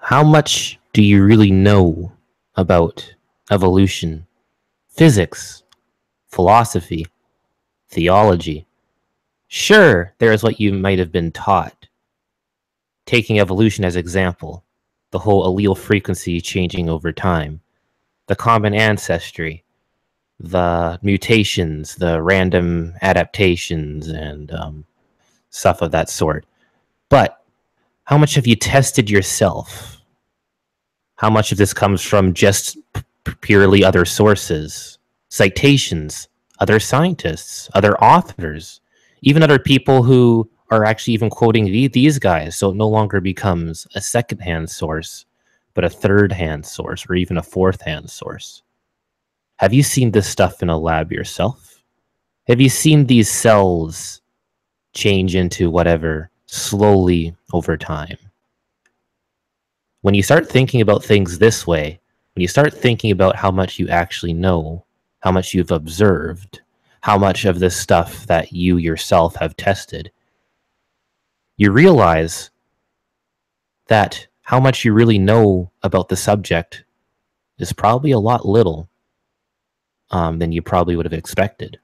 how much do you really know about evolution, physics, philosophy, theology? Sure, there is what you might have been taught. Taking evolution as example, the whole allele frequency changing over time, the common ancestry, the mutations, the random adaptations, and stuff of that sort. But how much have you tested yourself? How much of this comes from just purely other sources, citations, other scientists, other authors, even other people who are actually even quoting these guys, so it no longer becomes a secondhand source, but a third-hand source, or even a fourth-hand source? Have you seen this stuff in a lab yourself? Have you seen these cells change into whatever slowly over time? When you start thinking about things this way, when you start thinking about how much you actually know, how much you've observed, how much of this stuff that you yourself have tested, you realize that how much you really know about the subject is probably a lot little than you probably would have expected.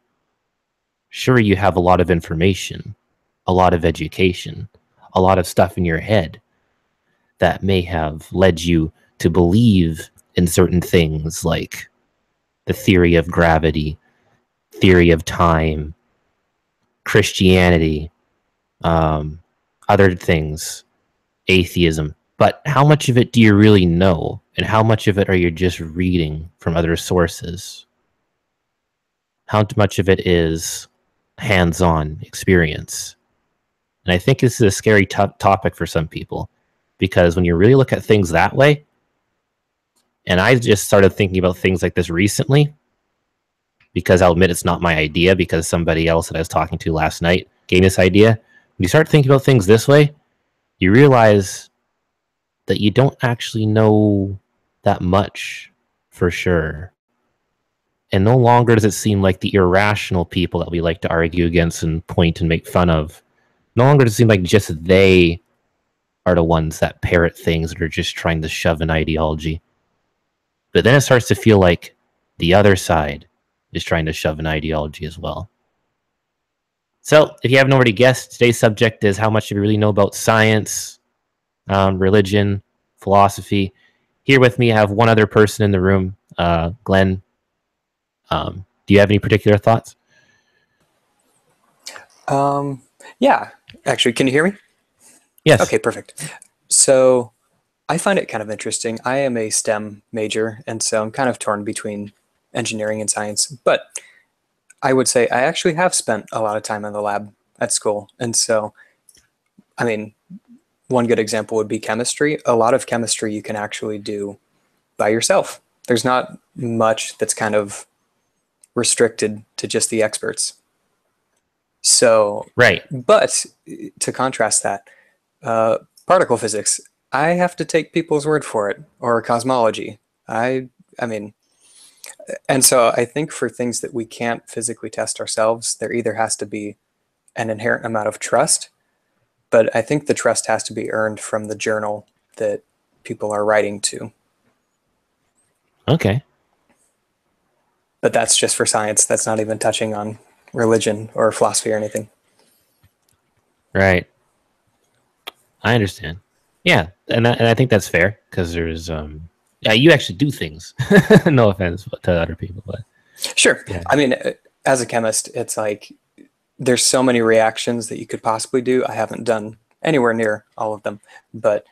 Sure, you have a lot of information, a lot of education, a lot of stuff in your head that may have led you to believe in certain things like the theory of gravity, theory of time, Christianity, other things, atheism. But how much of it do you really know? And how much of it are you just reading from other sources? How much of it is hands-on experience? And I think this is a scary topic for some people, because when you really look at things that way, and I just started thinking about things like this recently, because I'll admit it's not my idea, because somebody else that I was talking to last night gave me this idea. When you start thinking about things this way, you realize that you don't actually know that much for sure. And no longer does it seem like the irrational people that we like to argue against and point and make fun of. No longer does it seem like just they are the ones that parrot things that are just trying to shove an ideology. But then it starts to feel like the other side is trying to shove an ideology as well. So, if you haven't already guessed, today's subject is how much do we really know about science, religion, philosophy. Here with me, I have one other person in the room, Glenn. Do you have any particular thoughts? Yeah, actually, can you hear me? Yes. Okay, perfect. So I find it kind of interesting. I am a STEM major, and so I'm kind of torn between engineering and science. But I would say I actually have spent a lot of time in the lab at school. And so, I mean, one good example would be chemistry. A lot of chemistry you can actually do by yourself. There's not much that's kind of restricted to just the experts. So, right. But to contrast that, particle physics, I have to take people's word for it, or cosmology. I mean, and so I think for things that we can't physically test ourselves, there either has to be an inherent amount of trust, but I think the trust has to be earned from the journal that people are writing to. Okay. But that's just for science. That's not even touching on religion or philosophy or anything. Right. I understand. Yeah, and I think that's fair, because there's yeah, you actually do things. No offense to other people, but sure. Yeah. I mean, as a chemist, it's like there's so many reactions that you could possibly do. I haven't done anywhere near all of them, but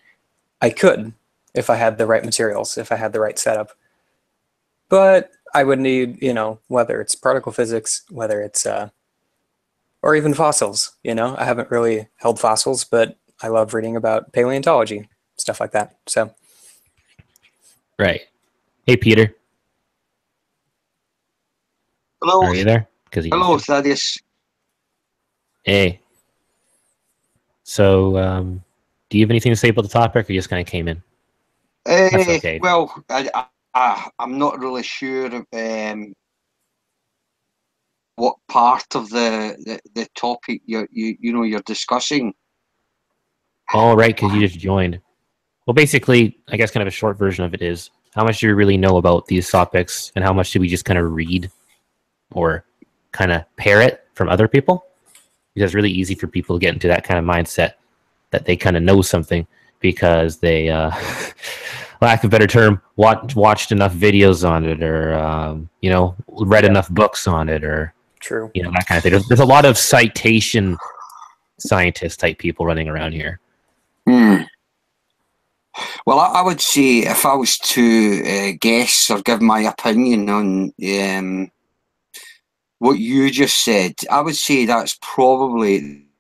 I could if I had the right materials, if I had the right setup. But I would need, whether it's particle physics, whether it's or even fossils. I haven't really held fossils, but I love reading about paleontology, stuff like that. So, right. Hey, Peter. Hello. Are you there? Hello, Thaddeus. Hey. So, do you have anything to say about the topic, or you just kind of came in? That's okay. Well, I'm not really sure what part of the topic you're discussing. Oh, right, because you just joined. Well, basically, I guess kind of a short version of it is how much do we really know about these topics, and how much do we just kind of read or kind of parrot from other people? Because it's really easy for people to get into that kind of mindset that they kind of know something because they, lack of a better term, watched enough videos on it, or you know, read enough books on it, or True. you know, that kind of thing. There's a lot of citation scientist type people running around here. Well, I would say if I was to guess or give my opinion on what you just said, I would say that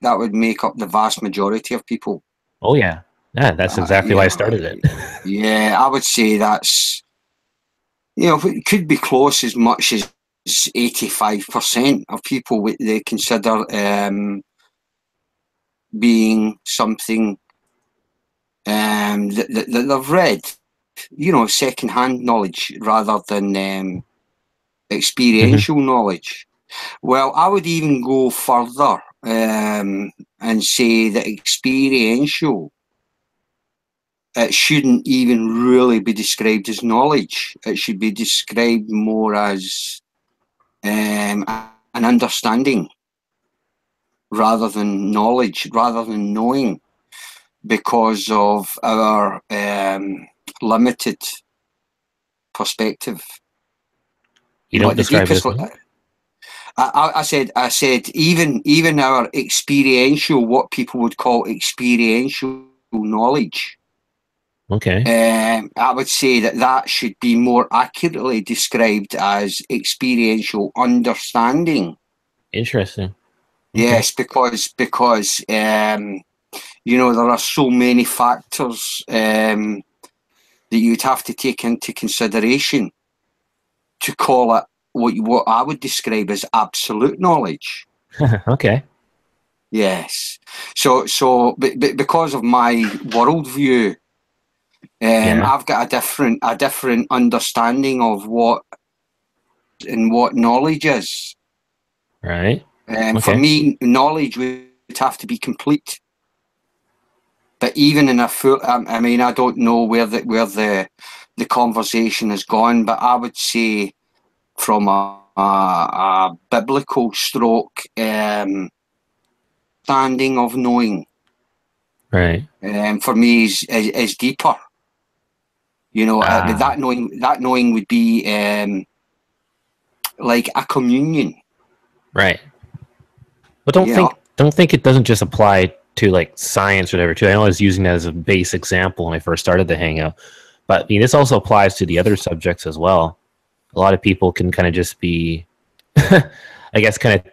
would make up the vast majority of people. Oh yeah, that's exactly why I started it. Yeah, I would say that's, you know, it could be close as much as 85% of people they consider being something that they've read, you know, secondhand knowledge rather than experiential knowledge. Well, I would even go further and say that experiential, it shouldn't even really be described as knowledge. It should be described more as an understanding rather than knowledge, rather than knowing, because of our limited perspective. You don't describe it as well? I said even our experiential, what people would call experiential knowledge. Okay. I would say that should be more accurately described as experiential understanding. Interesting. Okay. Yes, because you know, there are so many factors that you'd have to take into consideration to call it what I would describe as absolute knowledge. Okay. Yes. So because of my worldview, I've got a different understanding of what knowledge is. Right. For me, knowledge would have to be complete. But even in a full, I mean, I don't know where the conversation has gone, but I would say from a biblical stroke standing of knowing, right, for me is deeper. You know, that knowing would be like a communion. Right. But don't think it doesn't just apply to like science or whatever too. I know I was using that as a base example when I first started the Hangout, but I mean, this also applies to the other subjects as well. A lot of people can kind of just be, I guess, kind of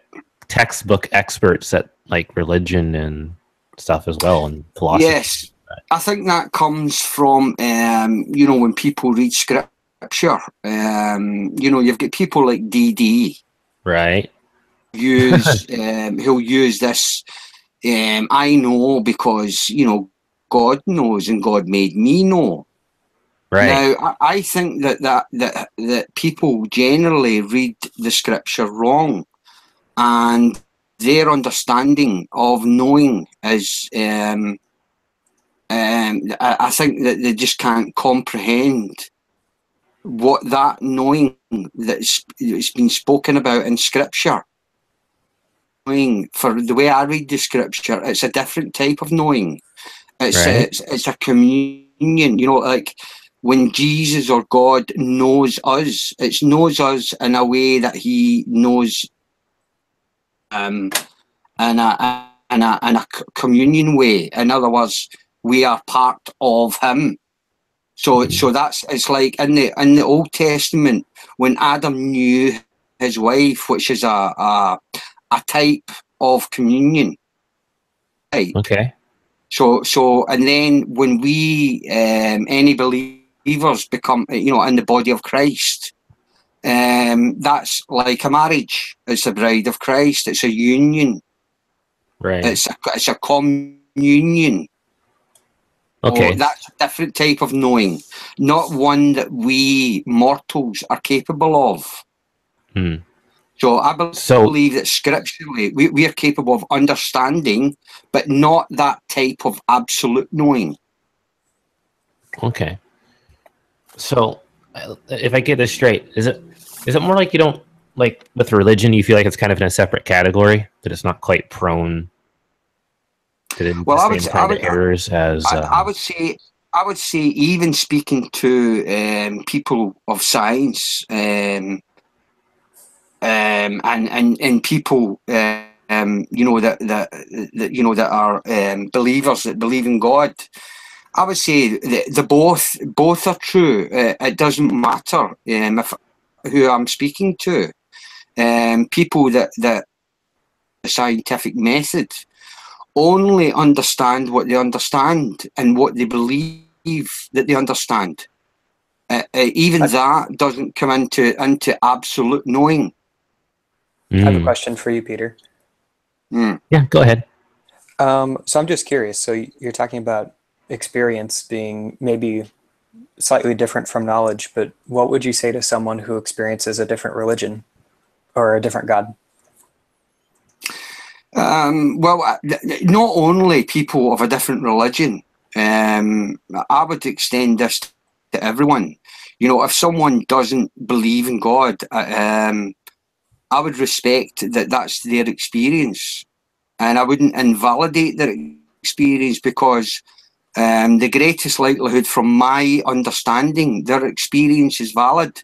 textbook experts at like religion and stuff as well, and philosophy. Yes, I think that comes from you know, when people read scripture. You know, you've got people like DD, right? He'll use this. I know because, you know, God knows and God made me know. Right. Now, I think that people generally read the scripture wrong, and their understanding of knowing is, I think that they just can't comprehend what that knowing that's been spoken about in scripture. For the way I read the scripture, it's a different type of knowing. It's a communion, you know, like when Jesus or God knows us, it knows us in a way that He knows, in a communion way. In other words, we are part of Him. So it's like in the Old Testament when Adam knew his wife, which is a type of communion. Right. Okay. So and then when we any believers become, you know, in the body of Christ, that's like a marriage. It's the bride of Christ. It's a union. Right. It's a communion. Okay. So that's a different type of knowing, not one that we mortals are capable of. So I believe that scripturally we are capable of understanding, but not that type of absolute knowing. Okay. So, if I get this straight, is it more like you don't like with religion? You feel like it's kind of in a separate category, that it's not quite prone to the Well, same kind of errors as. I would say even speaking to people of science and people you know that you know that are believers that believe in God. I would say the both are true. It doesn't matter if who I'm speaking to. People that the scientific method only understand what they understand and what they believe that they understand. Even that doesn't come into absolute knowing. I have a question for you, Peter. Yeah, go ahead. So I'm just curious. So you're talking about experience being maybe slightly different from knowledge, but what would you say to someone who experiences a different religion or a different God? Well, not only people of a different religion. I would extend this to everyone. You know, if someone doesn't believe in God, I would respect that that's their experience, and I wouldn't invalidate their experience because the greatest likelihood, from my understanding, their experience is valid.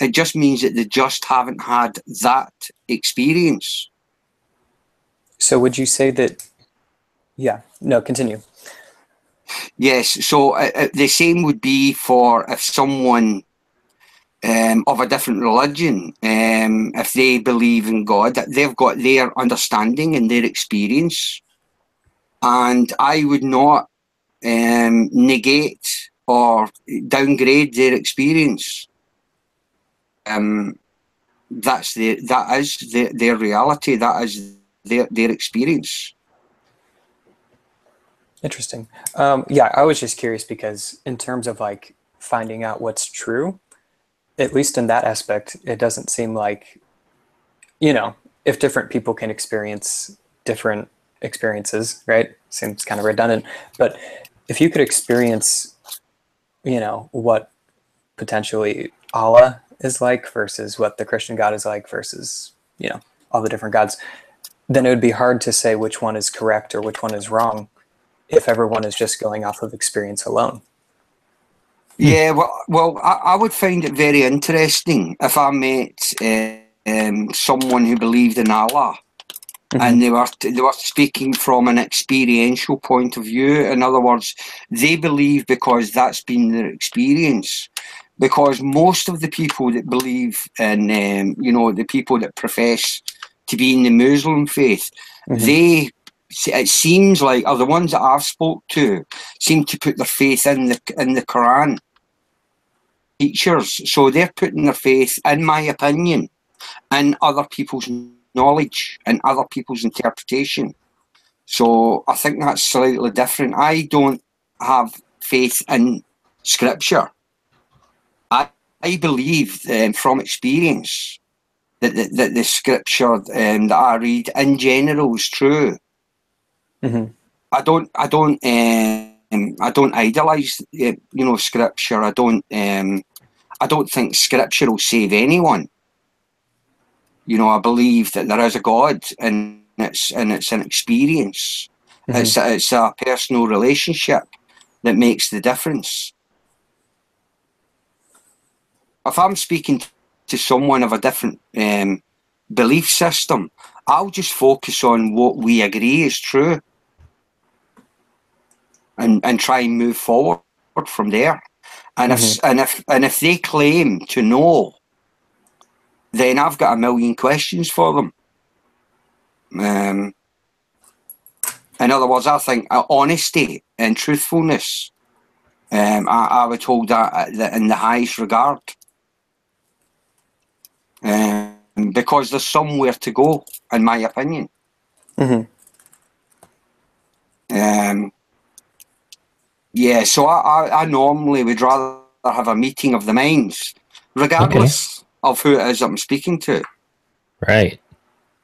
It just means that they just haven't had that experience. So would you say that, yeah, no, continue. Yes, so the same would be for if someone of a different religion, if they believe in God, they've got their understanding and their experience, and I would not negate or downgrade their experience. That is their reality. That is their experience. Interesting. Yeah, I was just curious because in terms of like finding out what's true, at least in that aspect, it doesn't seem like, you know, if different people can experience different experiences, right? Seems kind of redundant. But if you could experience, you know, what potentially Allah is like versus what the Christian God is like versus, you know, all the different gods, then it would be hard to say which one is correct or which one is wrong if everyone is just going off of experience alone. Yeah, well, I would find it very interesting if I met someone who believed in Allah, and they were speaking from an experiential point of view. In other words, they believe because that's been their experience. Because most of the people that believe in, you know, the people that profess to be in the Muslim faith, it seems like, or the ones that I've spoke to, seem to put their faith in the Quran teachers. So they're putting their faith, in my opinion, in other people's knowledge and other people's interpretation. So I think that's slightly different. I don't have faith in scripture. I believe from experience that the scripture that I read in general is true. I don't idolize you know, scripture. I don't think scripture will save anyone. You know, I believe that there is a God, and it's an experience. It's a personal relationship that makes the difference. If I'm speaking to someone of a different belief system, I'll just focus on what we agree is true, and try and move forward from there. And if they claim to know, then I've got a million questions for them. In other words, I think honesty and truthfulness, I would hold that in the highest regard. Because there's somewhere to go, in my opinion. Yeah, so I normally would rather have a meeting of the minds, regardless of who it is I'm speaking to. Right.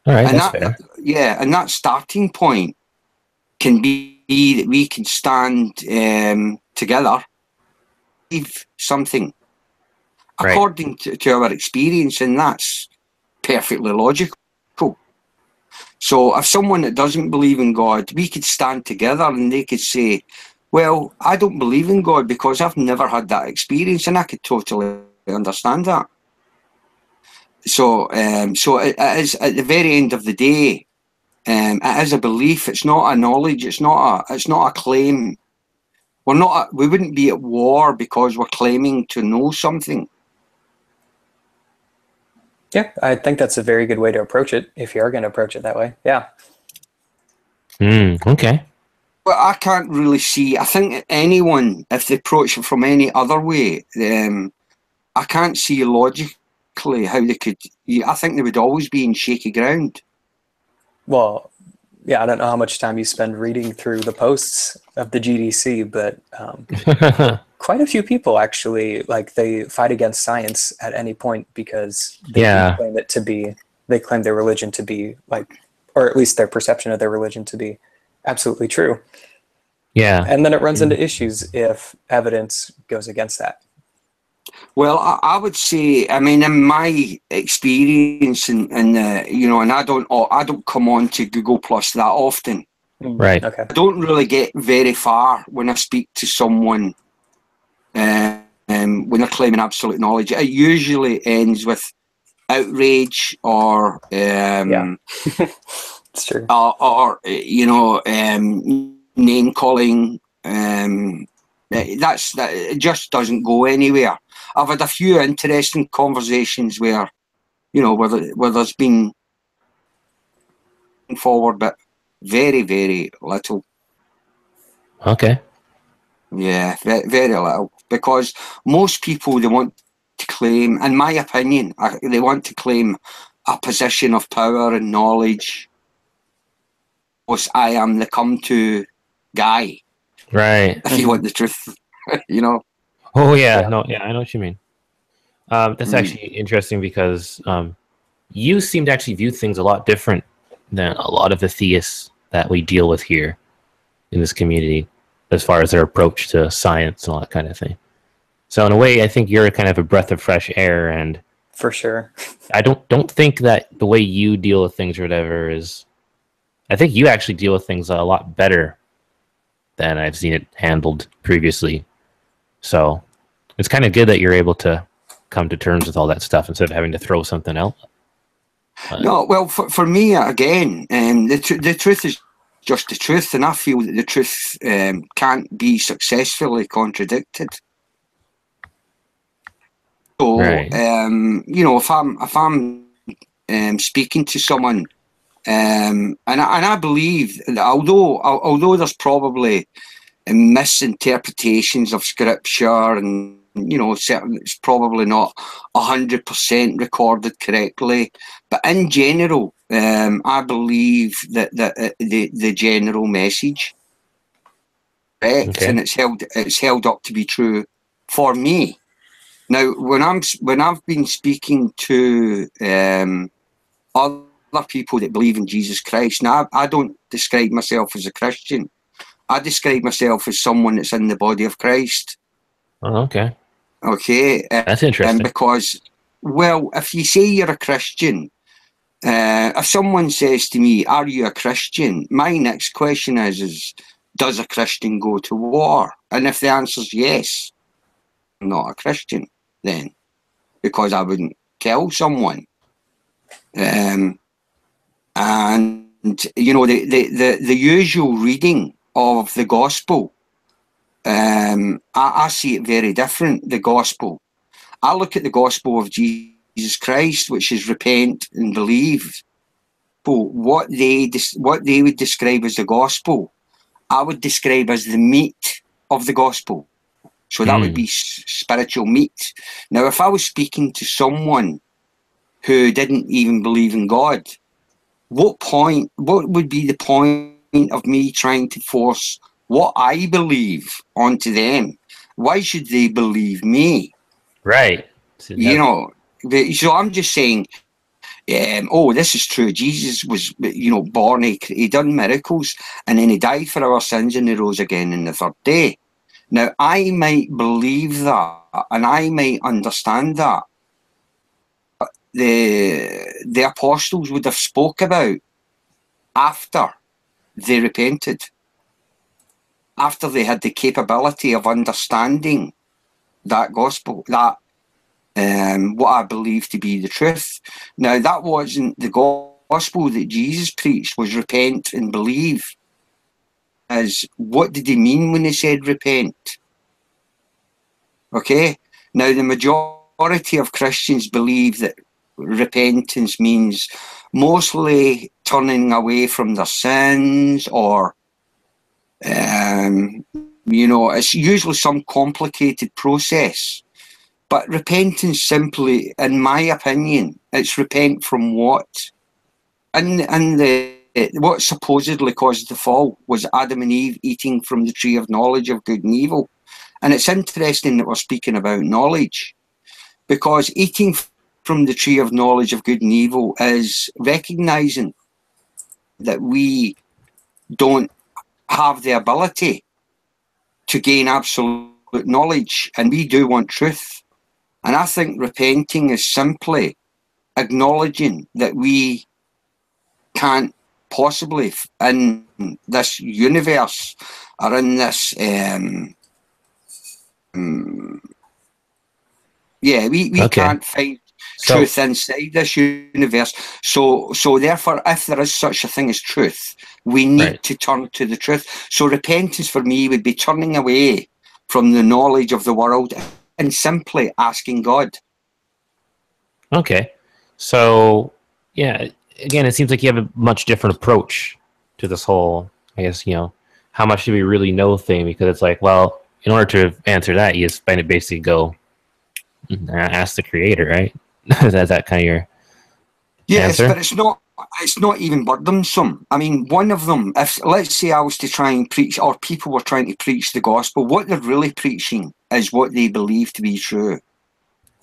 All right, And that's fair. Yeah, and that starting point can be that we can stand together something Right. according to our experience, and that's perfectly logical. So if someone that doesn't believe in God, we could stand together and they could say, well, I don't believe in God because I've never had that experience, and I could totally understand that. So it is, at the very end of the day, it is a belief. It's not a knowledge. It's not a claim. We wouldn't be at war because we're claiming to know something. Yeah, I think that's a very good way to approach it, if you are going to approach it that way. Yeah. Okay. Well, I can't really see. I think anyone, if they approach it from any other way, I can't see logically how they could. I think they would always be in shaky ground. Well, yeah, I don't know how much time you spend reading through the posts of the GDC, but quite a few people actually, like, they fight against science at any point because they claim it to be, they claim their religion to be, like, or at least their perception of their religion to be absolutely true. Yeah. And then it runs into issues if evidence goes against that. Well, I would say, I mean, in my experience, and you know, and I don't come on to Google Plus that often. Right. Okay. I don't really get very far when I speak to someone when they're claiming absolute knowledge. It usually ends with outrage or Yeah. It's true. or you know, name calling. That it just doesn't go anywhere. I've had a few interesting conversations where, you know, where there's been forward, but very, very little. Okay. Yeah, very, very little. Because most people, they want to claim, in my opinion, they want to claim a position of power and knowledge. I am the come-to guy. Right. If you want the truth, you know. Oh yeah. No. Yeah. I know what you mean. That's actually interesting because you seem to actually view things a lot different than a lot of the theists that we deal with here in this community, as far as their approach to science and all that kind of thing. So in a way, I think you're kind of a breath of fresh air, and For sure. I don't think that the way you deal with things or whatever is. I think you actually deal with things a lot better than I've seen it handled previously. So it's kind of good that you're able to come to terms with all that stuff instead of having to throw something out. No, well, for me, again, the truth is just the truth, and I feel that the truth can't be successfully contradicted. So, Right. you know, if I'm speaking to someone, and I believe that although there's probably misinterpretations of scripture, and you know, certainly it's probably not 100% recorded correctly, but in general, I believe that the general message, correct, Okay. and it's held up to be true for me. Now, when I've been speaking to other people that believe in Jesus Christ, now I don't describe myself as a Christian. I describe myself as someone that's in the body of Christ. Oh, okay. Okay. That's interesting. Because, well, if you say you're a Christian, if someone says to me, "Are you a Christian?" my next question is, does a Christian go to war? And if the answer is yes, I'm not a Christian then, because I wouldn't kill someone. And you know, the usual reading of the gospel, I see it very different. The gospel, I look at the gospel of Jesus Christ, which is repent and believe. But what they would describe as the gospel, I would describe as the meat of the gospel. So that would be spiritual meat. Now, if I was speaking to someone who didn't even believe in God, what would be the point of me trying to force what I believe onto them? Why should they believe me? Right. You know, so I'm just saying, oh, this is true. Jesus was, you know, born, he done miracles, and then he died for our sins and he rose again on the third day. Now, I might believe that, and I might understand that. The apostles would have spoke about after they repented, after they had the capability of understanding that gospel, that what I believe to be the truth. Now, that wasn't the gospel that Jesus preached, was repent and believe. As what did he mean when he said repent? Okay, now the majority of Christians believe that repentance means mostly turning away from their sins, or you know, it's usually some complicated process. But repentance simply, in my opinion, it's repent from what? And what supposedly caused the fall was Adam and Eve eating from the tree of knowledge of good and evil. And it's interesting that we're speaking about knowledge, because eating from the tree of knowledge of good and evil is recognizing that we don't have the ability to gain absolute knowledge, and we do want truth. And I think repenting is simply acknowledging that we can't possibly, in this universe, or in this, we can't find truth inside this universe. So therefore, if there is such a thing as truth, we need to turn to the truth. So repentance for me would be turning away from the knowledge of the world and simply asking God. Okay. So, yeah, again, it seems like you have a much different approach to this whole, I guess, you know, how much do we really know thing, because it's like, well, in order to answer that, you just basically go ask the creator, right? Is that kind of your answer? But it's not even burdensome. I mean, one of them, if let's say I was to try and preach, or people were trying to preach the gospel, what they're really preaching is what they believe to be true.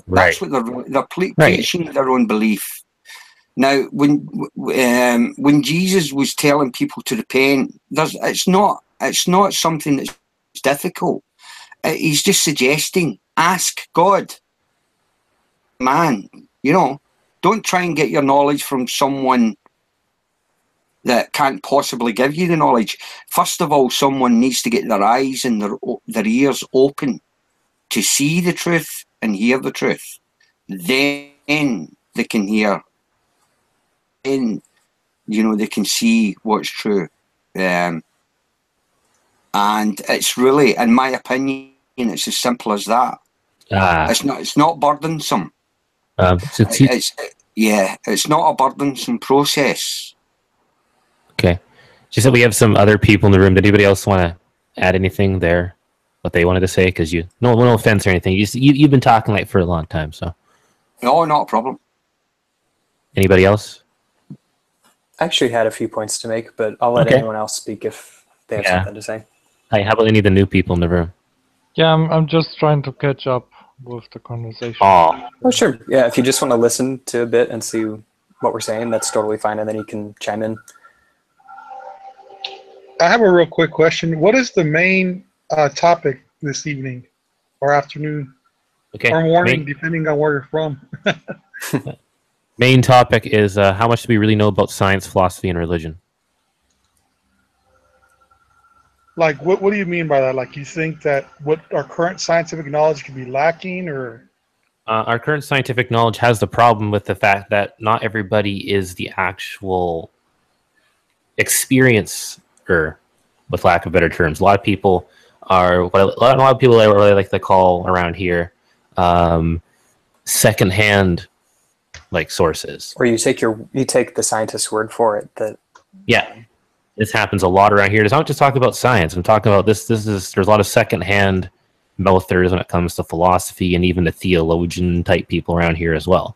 That's what they're preaching, their own belief. Now, when Jesus was telling people to repent, it's not something that's difficult. He's just suggesting, ask God. Man, you know, don't try and get your knowledge from someone that can't possibly give you the knowledge. First of all, someone needs to get their eyes and their ears open to see the truth and hear the truth. Then they can hear. Then, you know, they can see what's true. And it's really, in my opinion, it's as simple as that. It's not burdensome. It's not a burdensome process. Okay. Just that we have some other people in the room. Did anybody else want to add anything there? What they wanted to say? Because no offense or anything. You've been talking like for a long time, so. No, not a problem. Anybody else? I actually had a few points to make, but I'll let anyone else speak if they have something to say. Hi, how about any of the new people in the room? Yeah, I'm just trying to catch up with the conversation. Oh, sure. Yeah, if you just want to listen to a bit and see what we're saying, that's totally fine, and then you can chime in. I have a real quick question. What is the main topic this evening or afternoon or morning, depending on where you're from? Main topic is how much do we really know about science, philosophy, and religion? Like, what do you mean by that? Like, you think that what our current scientific knowledge could be lacking, or? Our current scientific knowledge has the problem with the fact that not everybody is the actual experiencer, with lack of better terms. A lot of people are what a lot of people really like to call around here secondhand, like, sources. Or you take the scientist's word for it. This happens a lot around here. It's not just talking about science. I'm talking about there's a lot of secondhand militarism when it comes to philosophy, and even the theologian type people around here as well.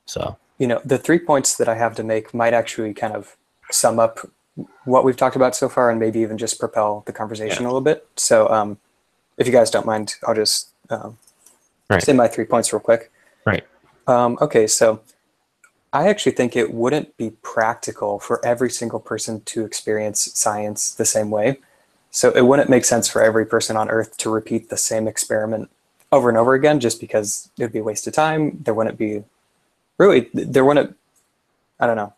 So, you know, the 3 points that I have to make might actually kind of sum up what we've talked about so far, and maybe even just propel the conversation a little bit. So if you guys don't mind, I'll just say my 3 points real quick. Okay, so I actually think it wouldn't be practical for every single person to experience science the same way. So it wouldn't make sense for every person on Earth to repeat the same experiment over and over again, just because it would be a waste of time. There wouldn't be, really, there wouldn't, I don't know.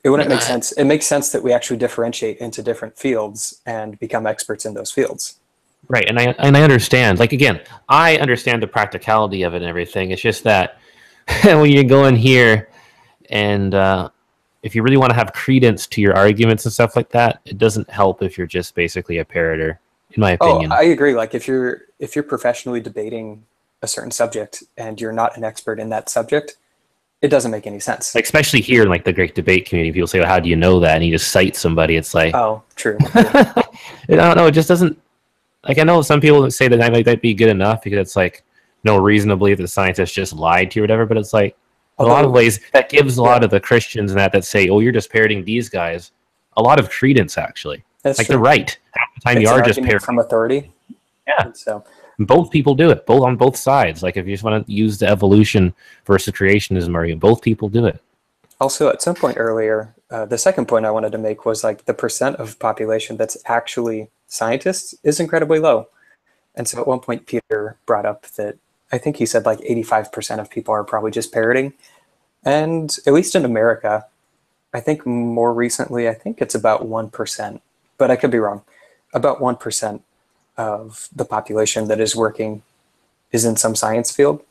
It wouldn't make sense. It makes sense that we actually differentiate into different fields and become experts in those fields. Right, and I understand. Like, again, I understand the practicality of it and everything. It's just that when you go in here and if you really want to have credence to your arguments and stuff like that, it doesn't help if you're just basically a parroter, in my opinion. Oh, I agree. Like, if you're professionally debating a certain subject and you're not an expert in that subject, it doesn't make any sense. Like, especially here in like the great debate community, people say, well, how do you know that? And you just cite somebody. It's like, oh, true. I don't know. It just doesn't. Like, I know some people say that might be good enough because it's like, no reason to believe that the scientists just lied to you or whatever, but it's like, a lot of ways, that gives a lot of the Christians and that say, oh, you're just parroting these guys, a lot of credence, actually. That's like, true. they're right. Half the time it's you are just parroting. From authority. Yeah. And so both people do it, both on both sides. Like, if you just want to use the evolution versus creationism argument, both people do it. Also, at some point earlier, the second point I wanted to make was like the percent of population that's actually scientists is incredibly low. And so at one point, Peter brought up that I think he said like 85% of people are probably just parroting. And at least in America, I think more recently, I think it's about 1%, but I could be wrong. About 1% of the population that is working is in some science field.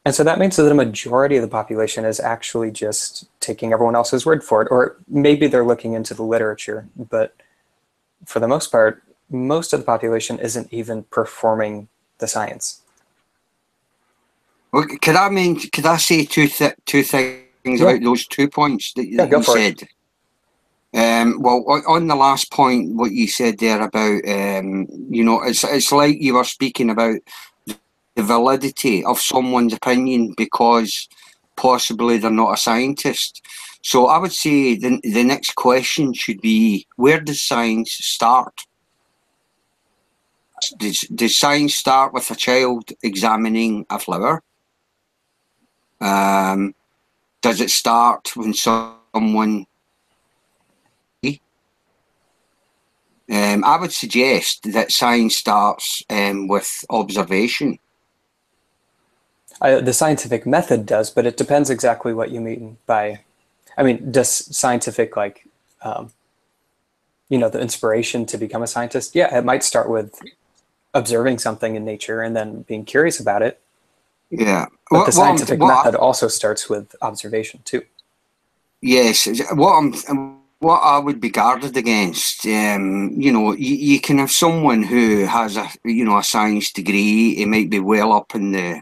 And so that means that the majority of the population is actually just taking everyone else's word for it, or maybe they're looking into the literature, but for the most part, most of the population isn't even performing the science. Well, could I say two things about those 2 points that you said? Well, on the last point, what you said there about, it's like you were speaking about the validity of someone's opinion because possibly they're not a scientist. So I would say the next question should be, where does science start? Does science start with a child examining a flower? Does it start when someone... I would suggest that science starts with observation. The scientific method does, but it depends exactly what you mean by... I mean, does scientific, like, the inspiration to become a scientist? Yeah, it might start with observing something in nature and then being curious about it. Yeah. But the scientific method also starts with observation, too. Yes. What I would be guarded against, you can have someone who has a science degree. He might be well up in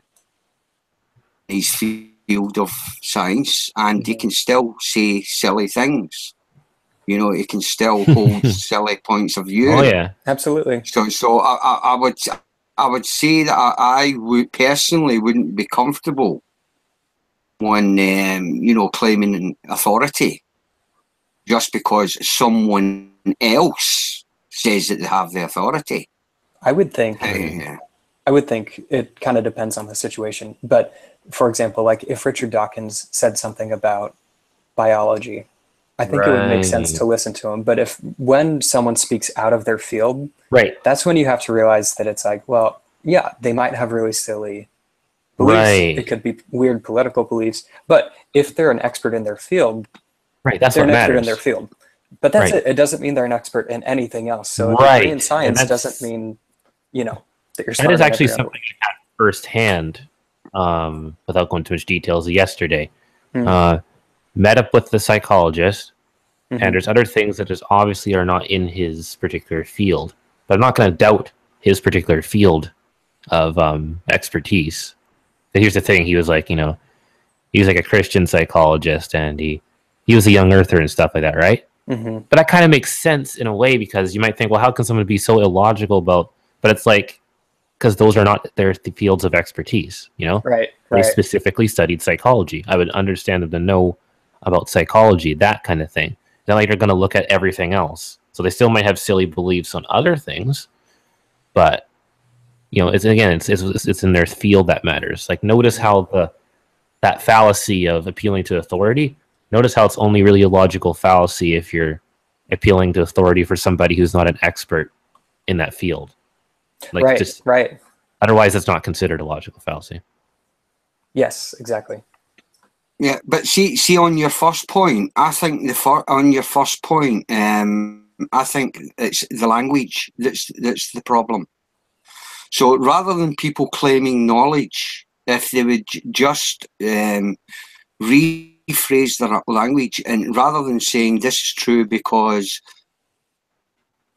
his field of science, and he can still say silly things. He can still hold silly points of view. Oh yeah, absolutely. So I would say that I would personally wouldn't be comfortable when claiming authority just because someone else says that they have the authority. I would think it kind of depends on the situation. But for example, like if Richard Dawkins said something about biology, I think it would make sense to listen to him. But when someone speaks out of their field, that's when you have to realize that it's like, well, yeah, they might have really silly beliefs. It could be weird political beliefs. But if they're an expert in their field, that's they're what an matters. expert in their field. But that's it. It doesn't mean they're an expert in anything else. So a degree in science doesn't mean, that you're smart. That is actually something I had firsthand, without going into much details, yesterday. Met up with the psychologist, and there's other things that just obviously are not in his particular field. But I'm not going to doubt his particular field of expertise. But here's the thing: he was like, he was like a Christian psychologist, and he was a young earther and stuff like that, right? But that kind of makes sense in a way because you might think, well, how can someone be so illogical about? But it's like because those are not the fields of expertise, They specifically studied psychology. I would understand them to know about psychology, that kind of thing. Not like they're going to look at everything else. So they still might have silly beliefs on other things, but it's in their field that matters. Like notice how that fallacy of appealing to authority. Notice how it's only really a logical fallacy if you're appealing to authority for somebody who's not an expert in that field. Like, right, right. Otherwise, it's not considered a logical fallacy. Yes, exactly. Yeah, but see, on your first point, I think I think it's the language that's the problem. So rather than people claiming knowledge, if they would just rephrase their language, and rather than saying this is true because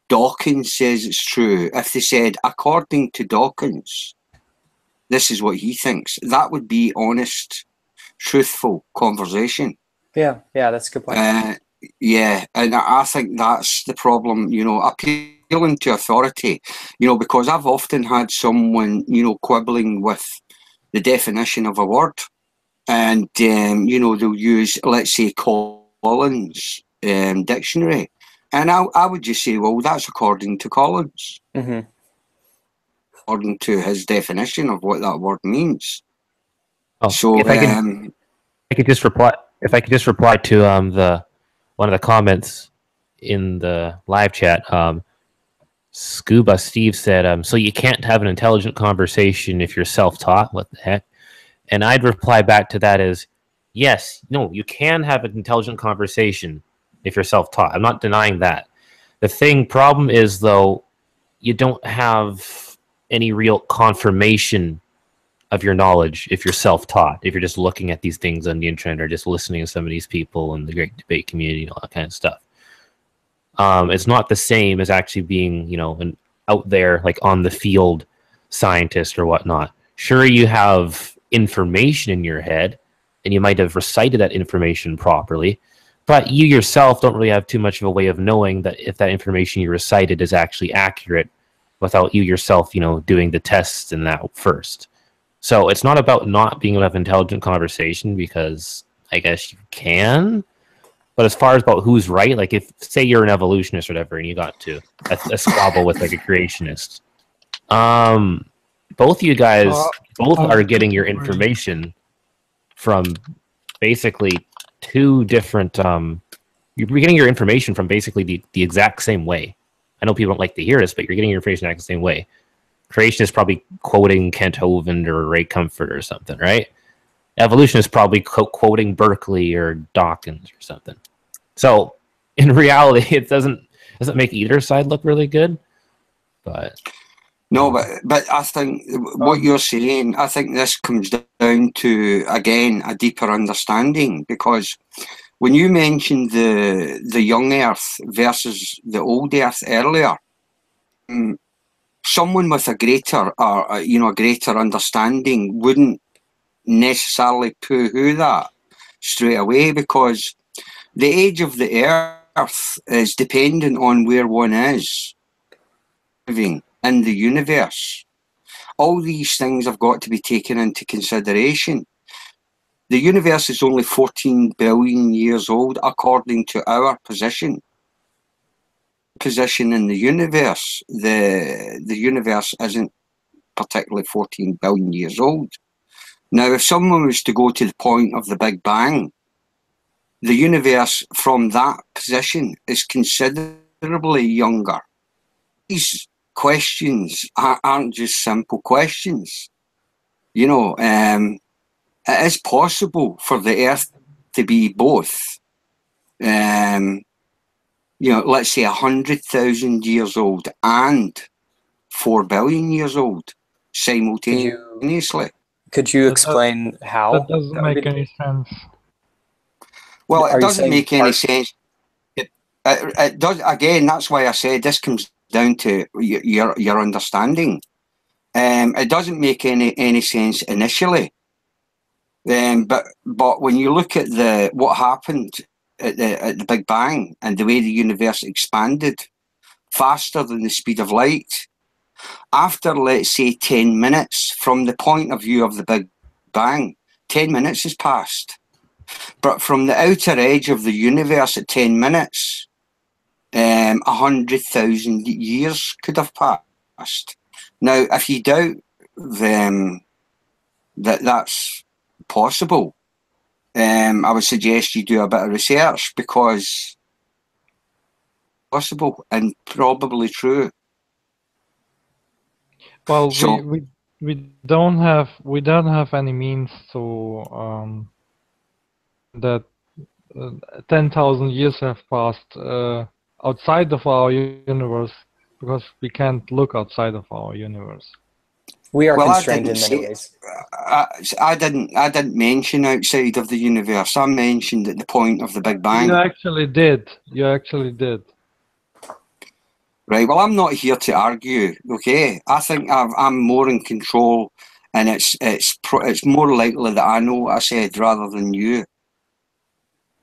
Dawkins says it's true, if they said, according to Dawkins, this is what he thinks, that would be honest, truthful conversation. Yeah, that's a good point. Yeah, and I think that's the problem, appealing to authority, because I've often had someone, quibbling with the definition of a word, and, they'll use, let's say, Collins' dictionary, and I would just say, well, that's according to Collins, according to his definition of what that word means. Oh, so if I could just reply to one of the comments in the live chat. Scuba Steve said, so you can't have an intelligent conversation if you're self-taught. What the heck? And I'd reply back to that as, yes, no, you can have an intelligent conversation if you're self-taught. I'm not denying that. The problem is, though, you don't have any real confirmation of your knowledge if you're self-taught, if you're just looking at these things on the internet or just listening to some of these people in the great debate community and all that kind of stuff. It's not the same as actually being, an out there, like on the field scientist or whatnot. Sure, you have information in your head and you might have recited that information properly, but you yourself don't really have too much of a way of knowing that if that information you recited is actually accurate without you yourself, doing the tests in that first. So it's not about not being able to have intelligent conversation, because I guess you can. But as far as about who's right, like if, say you're an evolutionist or whatever, and you got to a squabble with like a creationist, both you guys, are getting your information from basically two different, you're getting your information from basically the exact same way. I know people don't like to hear this, but you're getting your information the exact same way. Creation is probably quoting Kent Hovind or Ray Comfort or something, right? Evolution is probably quoting Berkeley or Dawkins or something. So in reality, it doesn't make either side look really good. But no, but I think what you're saying, I think this comes down to, again, a deeper understanding, because when you mentioned the young Earth versus the old Earth earlier, someone with a greater understanding wouldn't necessarily poo-hoo that straight away, because the age of the Earth is dependent on where one is living in the universe. All these things have got to be taken into consideration. The universe is only 14 billion years old according to our position in the universe. The universe isn't particularly 14 billion years old. Now, if someone was to go to the point of the Big Bang, the universe from that position is considerably younger. These questions aren't just simple questions. It is possible for the Earth to be both, let's say 100,000 years old and 4 billion years old simultaneously. Could you explain how? That doesn't make any sense. Well, it doesn't make any sense. It does. Again, that's why I said this comes down to your understanding. It doesn't make any sense initially. But when you look at what happened at the Big Bang and the way the universe expanded faster than the speed of light, after, let's say, 10 minutes from the point of view of the Big Bang, 10 minutes has passed. But from the outer edge of the universe at 10 minutes, 100,000 years could have passed. Now, if you doubt that's possible, I would suggest you do a bit of research, because possible and probably true. Well, So, we don't have any means to that 10,000 years have passed outside of our universe, because we can't look outside of our universe. We are well, constrained in many ways. I didn't mention outside of the universe. I mentioned at the point of the Big Bang. You actually did. You actually did. Right. Well, I'm not here to argue. Okay. I think I'm more in control, and it's more likely that I know what I said rather than you.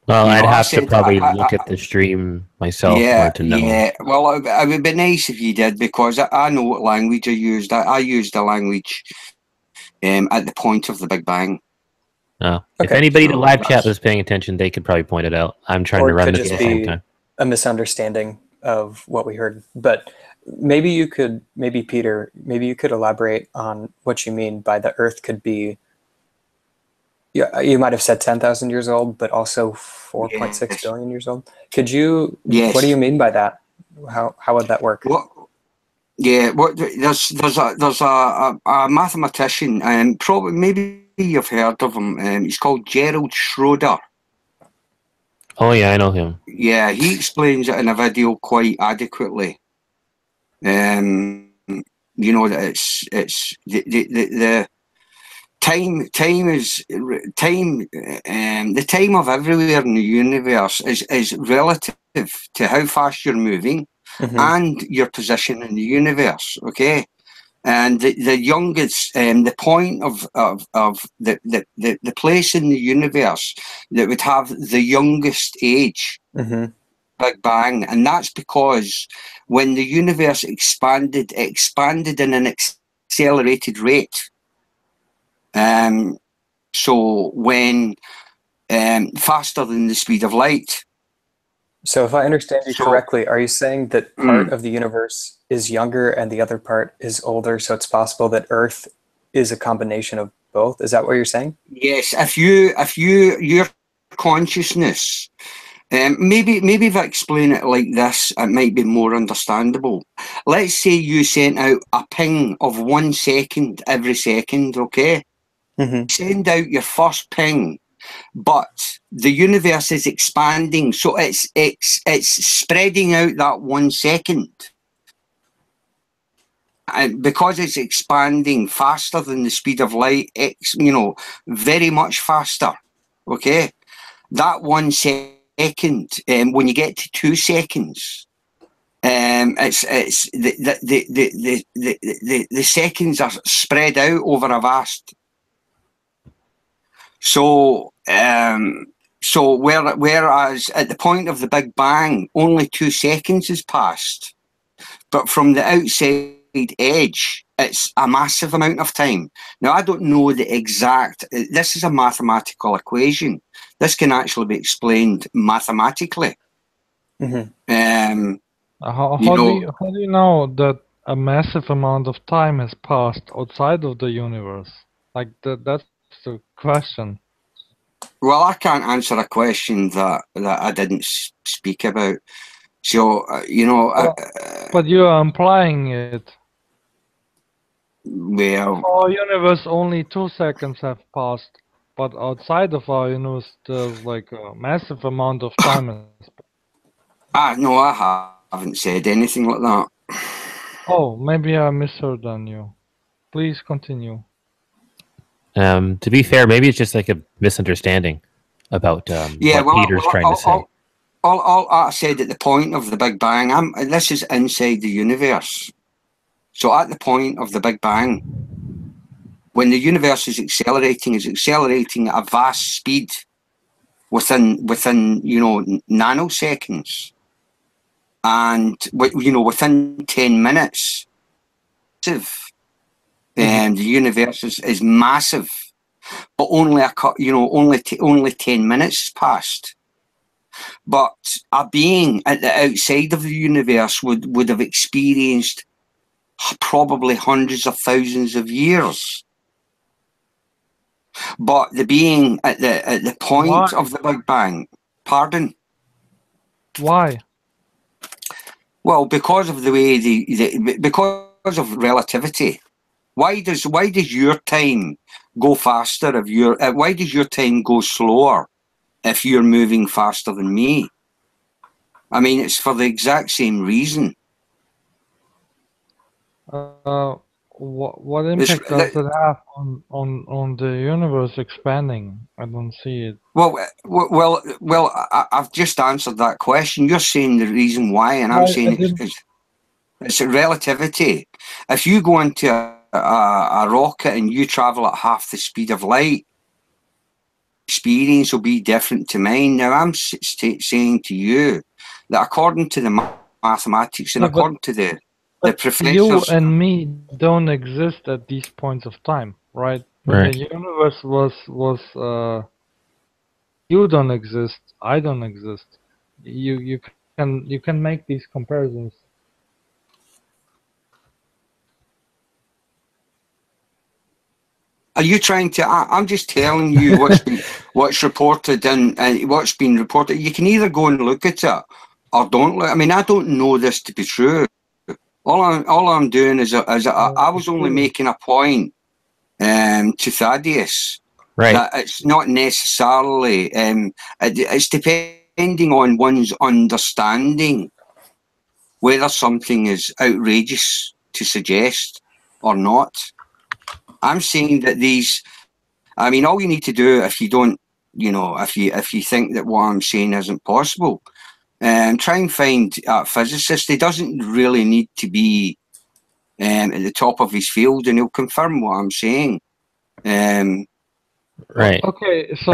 Well, You know, I'd I have to said probably look at the stream myself yeah, to know. yeah. Well, it would be nice if you did, because I know what language I used. I used the language at the point of the Big Bang. Oh. Okay. If anybody in the So live chat was paying attention, they could probably point it out. I'm trying Or to it run could this at just the same be time. a misunderstanding of what we heard. But maybe you could, maybe Peter, maybe you could elaborate on what you mean by the Earth could be. Yeah, you might have said 10,000 years old, but also 4.6 billion years old. Could you? Yes. What do you mean by that? How would that work? What? Yeah. What? There's a mathematician, and probably maybe you've heard of him. He's called Gerald Schroeder. Oh yeah, I know him. Yeah, he explains it in a video quite adequately. You know that it's the time is time. The time of everywhere in the universe is relative to how fast you're moving and your position in the universe. Okay, and the youngest, the point of the place in the universe that would have the youngest age. Big Bang, and that's because when the universe expanded, it expanded in an accelerated rate. So when faster than the speed of light. So if I understand you correctly, are you saying that part of the universe is younger and the other part is older, so it's possible that Earth is a combination of both? Is that what you're saying? Yes, if your consciousness, maybe if I explain it like this, it might be more understandable. Let's say you sent out a ping of 1 second every second, okay? Send out your first ping, but the universe is expanding, so it's spreading out that 1 second. And because it's expanding faster than the speed of light, very much faster, okay? That 1 second, when you get to 2 seconds, it's the seconds are spread out over a vast. So whereas at the point of the Big Bang, only 2 seconds has passed, but from the outside edge, it's a massive amount of time. Now, I don't know the exact. This is a mathematical equation. This can actually be explained mathematically. How do you know that a massive amount of time has passed outside of the universe? Like that's the question. Well, I can't answer a question that I didn't speak about. So but you are implying it. Well, our universe, only 2 seconds have passed, but outside of our universe, there's like a massive amount of time. No, I haven't said anything like that. Oh, maybe I misheard on you. Please continue. To be fair, maybe it's just like a misunderstanding about what Peter's trying to say. All I said at the point of the Big Bang, this is inside the universe. So at the point of the Big Bang, when the universe is accelerating at a vast speed within nanoseconds, and within 10 minutes, the universe is massive, but only 10 minutes passed. But a being at the outside of the universe would have experienced probably hundreds of thousands of years. But the being at the point of the Big Bang, pardon? Why? Well, because of the way because of relativity. Why does your time go faster if you're? Why does your time go slower if you're moving faster than me? I mean, it's for the exact same reason. What impact does it have on the universe expanding? I don't see it. Well, I've just answered that question. You're saying the reason why, and I'm saying it's a relativity. If you go into a rocket and you travel at half the speed of light, experience will be different to mine. Now, I'm saying to you that according to the mathematics and according to the professors, you and me don't exist at these points of time, right? When the universe was you don't exist, I don't exist. You can make these comparisons. Are you trying to? I'm just telling you what's reported and what's been reported. You can either go and look at it or don't look. I mean, I don't know this to be true. All I'm doing is I was only making a point to Thaddeus that it's not necessarily. It's depending on one's understanding whether something is outrageous to suggest or not. I'm saying that these, I mean, all you need to do if you don't, you know, if you think that what I'm saying isn't possible, try and find a physicist. He doesn't really need to be at the top of his field, and he'll confirm what I'm saying. Right. Okay, so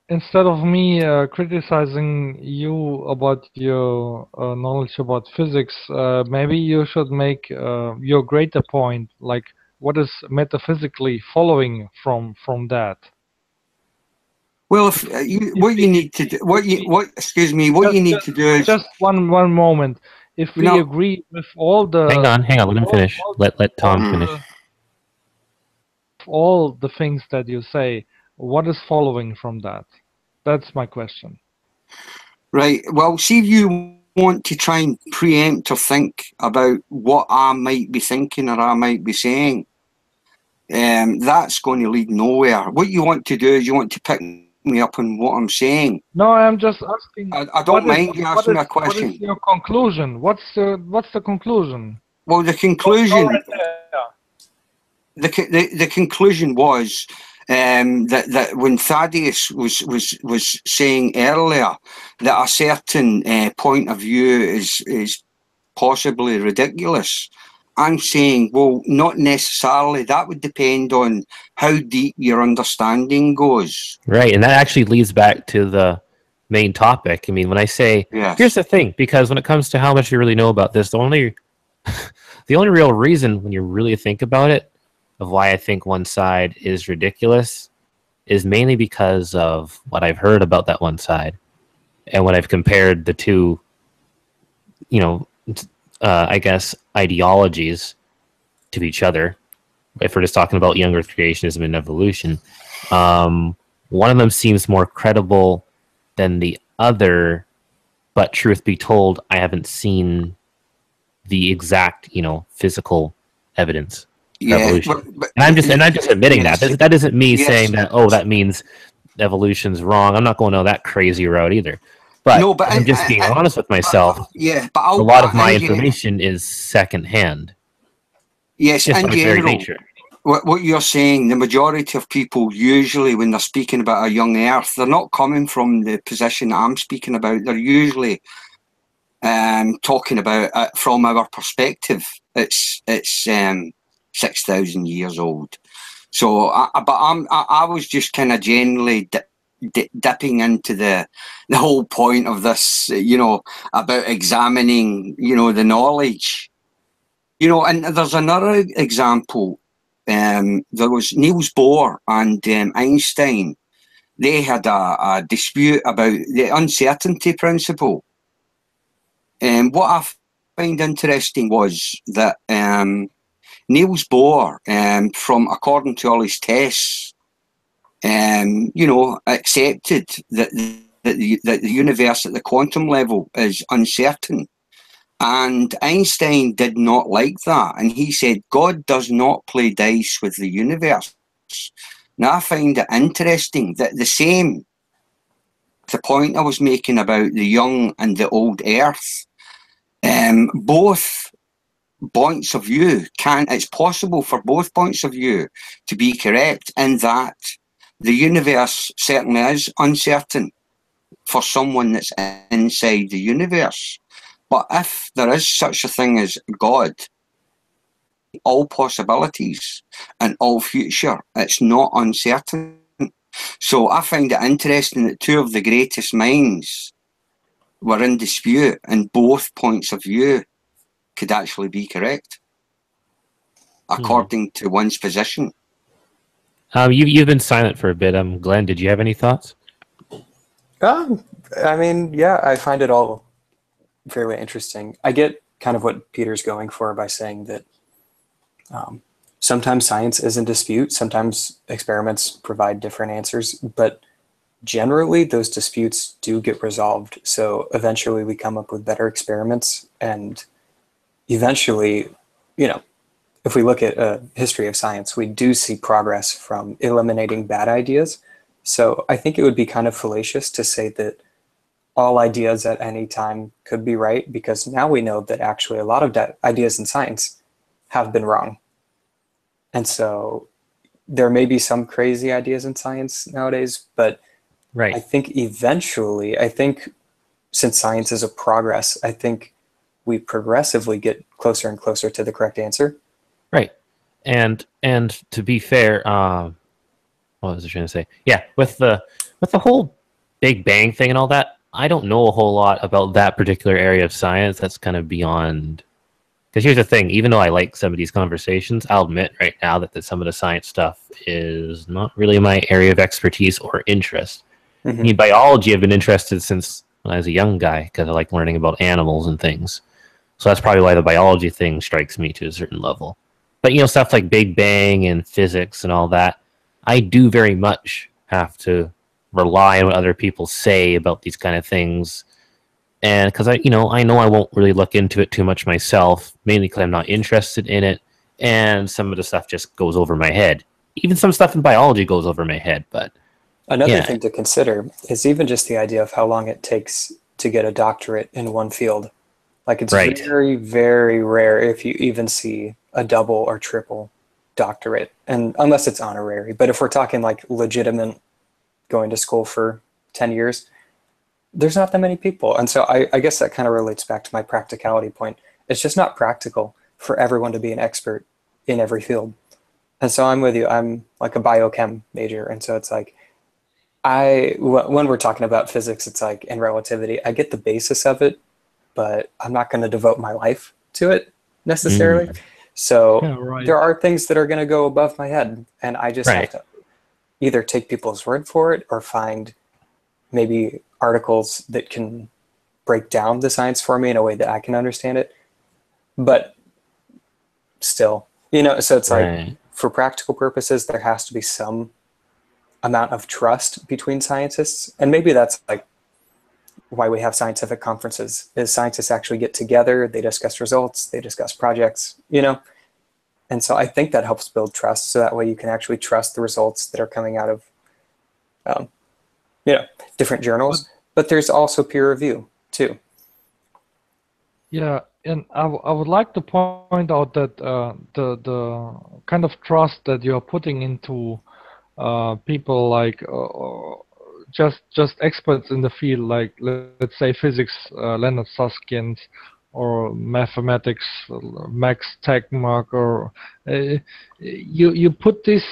instead of me criticizing you about your knowledge about physics, maybe you should make your greater point, like what is metaphysically following from that. Well, if what you need to do is just one moment. If we agree with all the hang on, let him finish. Let Tom finish. All the things that you say, what is following from that? That's my question. Right. Well, see if you want to try and preempt or think about what I might be thinking or I might be saying. That's going to lead nowhere. What you want to do is you want to pick me up on what I'm saying. No, I'm just asking. I don't mind you asking me a question. What is your conclusion? What's the conclusion? Well, the conclusion. The conclusion was that when Thaddeus was saying earlier that a certain point of view is possibly ridiculous, I'm saying, well, not necessarily. That would depend on how deep your understanding goes. Right, and that actually leads back to the main topic. I mean, when I say, here's the thing, because when it comes to how much you really know about this, the only real reason when you really think about it, of why I think one side is ridiculous, is mainly because of what I've heard about that one side, and when I've compared the two, you know, I guess, ideologies to each other. If we're just talking about young Earth creationism and evolution, one of them seems more credible than the other, but truth be told, I haven't seen the exact, you know, physical evidence. Evolution. And I'm just admitting that. That isn't me saying that, oh, that means evolution's wrong. I'm not going down that crazy route either. But, I'm just being honest with myself. But a lot of my information is secondhand. Yes, in general, what you're saying, the majority of people usually, when they're speaking about a young Earth, they're not coming from the position that I'm speaking about. They're usually talking about it from our perspective. It's 6,000 years old. So, I was just kind of generally dipping into the whole point of this, you know, about examining, you know, the knowledge, you know. And there's another example. There was Niels Bohr and Einstein. They had a dispute about the uncertainty principle. And what I find interesting was that Niels Bohr, according to all his tests, you know, accepted that the universe at the quantum level is uncertain. And Einstein did not like that. And he said, God does not play dice with the universe. Now, I find it interesting that the point I was making about the young and the old Earth, both points of view it's possible for both points of view to be correct, in that the universe certainly is uncertain for someone that's inside the universe. But if there is such a thing as God, all possibilities and all future, it's not uncertain. So I find it interesting that two of the greatest minds were in dispute, and both points of view could actually be correct, according to one's position. You've been silent for a bit. Glenn, did you have any thoughts? I mean, yeah, I find it all fairly interesting. I get kind of what Peter's going for by saying that sometimes science is in dispute, sometimes experiments provide different answers, but generally those disputes do get resolved. So eventually we come up with better experiments, and eventually, you know, if we look at a history of science, we do see progress from eliminating bad ideas. So I think it would be kind of fallacious to say that all ideas at any time could be right, because now we know that actually a lot of ideas in science have been wrong. And so there may be some crazy ideas in science nowadays, but right. I think eventually, since science is a progress, I think we progressively get closer and closer to the correct answer. Right. And to be fair, what was I trying to say? Yeah, with the whole Big Bang thing and all that, I don't know a whole lot about that particular area of science. That's kind of beyond. Because here's the thing, even though I like some of these conversations, I'll admit right now that some of the science stuff is not really my area of expertise or interest. Mm-hmm. I mean, biology I've been interested since when I was a young guy, because I like learning about animals and things. So that's probably why the biology thing strikes me to a certain level. But, you know, stuff like Big Bang and physics and all that, I do very much have to rely on what other people say about these kind of things. And because I know I won't really look into it too much myself, mainly because I'm not interested in it. And some of the stuff just goes over my head. Even some stuff in biology goes over my head. But another thing to consider is even just the idea of how long it takes to get a doctorate in one field. Like, it's very, very rare if you even see a double or triple doctorate, and unless it's honorary. But if we're talking like legitimate going to school for 10 years, there's not that many people. And so I guess that kind of relates back to my practicality point. It's just not practical for everyone to be an expert in every field. And so I'm with you. I'm like a biochem major. And so it's like, when we're talking about physics, it's like, in relativity, I get the basis of it, but I'm not going to devote my life to it necessarily. So there are things that are going to go above my head, and I just have to either take people's word for it or find maybe articles that can break down the science for me in a way that I can understand it. But still, so it's like, for practical purposes, there has to be some amount of trust between scientists. And maybe that's like why we have scientific conferences, is scientists actually get together, they discuss results, they discuss projects, And so I think that helps build trust, so that way you can actually trust the results that are coming out of different journals. But there's also peer review too. Yeah, and I would like to point out that the kind of trust that you are putting into people like just experts in the field, like let's say physics, Leonard Susskind, or mathematics, Max Tegmark, or you put this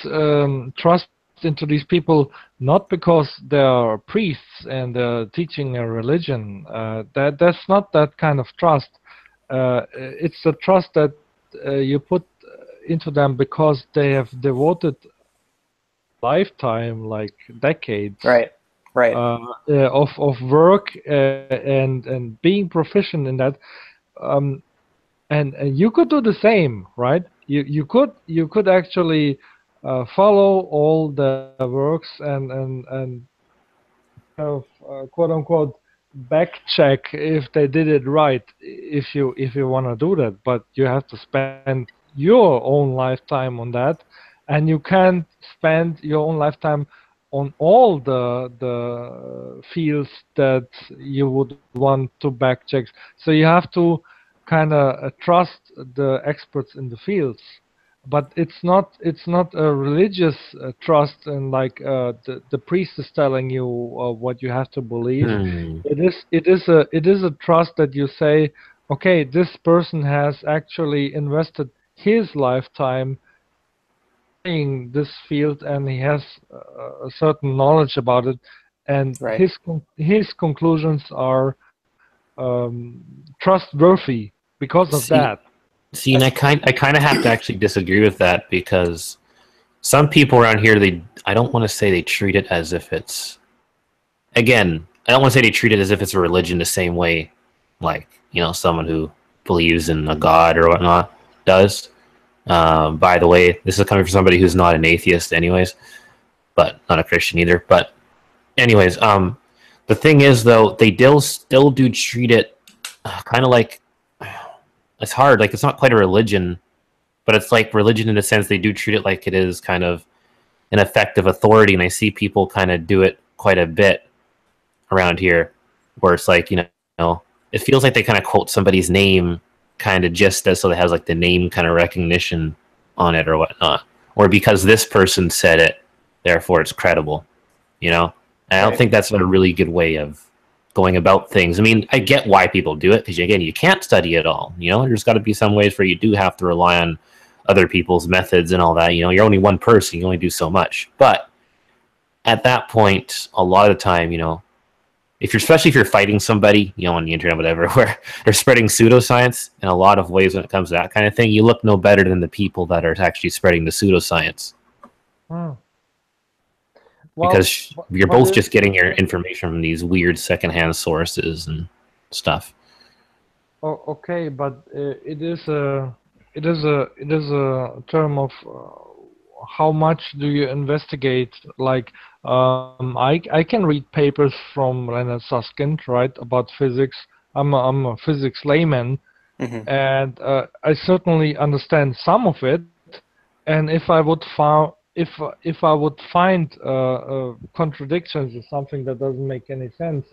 trust into these people not because they're priests and they're teaching a religion. That's not that kind of trust. It's the trust that you put into them because they have devoted lifetime, like decades, of work and being proficient in that. And you could do the same, right? You could actually follow all the works and quote unquote back check if they did it right if you want to do that, but you have to spend your own lifetime on that, and you can't spend your own lifetime on all the fields that you would want to back check. So you have to kind of trust the experts in the fields, but it's not a religious trust, and like the priest is telling you what you have to believe. It is a trust that you say, okay, this person has actually invested his lifetime in this field, and he has a certain knowledge about it, and Right. his conclusions are trustworthy because of that. See, and I kind of have to actually disagree with that, because some people around here, I don't want to say they treat it as if it's, again, I don't want to say they treat it as if it's a religion the same way, like, you know, someone who believes in a god or whatnot does. By the way, this is coming from somebody who's not an atheist anyways, but not a Christian either. But anyways, the thing is, though, they still do treat it kind of like, it's hard. Like, it's not quite a religion, but it's like religion in a sense. They do treat it like it is kind of an effective authority, and I see people kind of do it quite a bit around here, where it's like, you know, it feels like they kind of quote somebody's name kind of just as so it has like the name kind of recognition on it or whatnot, or because this person said it, therefore it's credible, you know. And I don't think that's a really good way of going about things. I mean, I get why people do it, because again, you can't study it all, you know. There's got to be some ways where you do have to rely on other people's methods and all that, you know. You're only one person, you only do so much. But at that point, a lot of the time, you know, especially if you're fighting somebody, you know, on the internet, whatever, where they're spreading pseudoscience in a lot of ways when it comes to that kind of thing, you look no better than the people that are actually spreading the pseudoscience. Well, because you're both just getting your information from these weird secondhand sources and stuff. Oh, okay, but it is a term of how much do you investigate? Like, I can read papers from Leonard Susskind, right, about physics. I'm a physics layman, and I certainly understand some of it. And if I would find contradictions or something that doesn't make any sense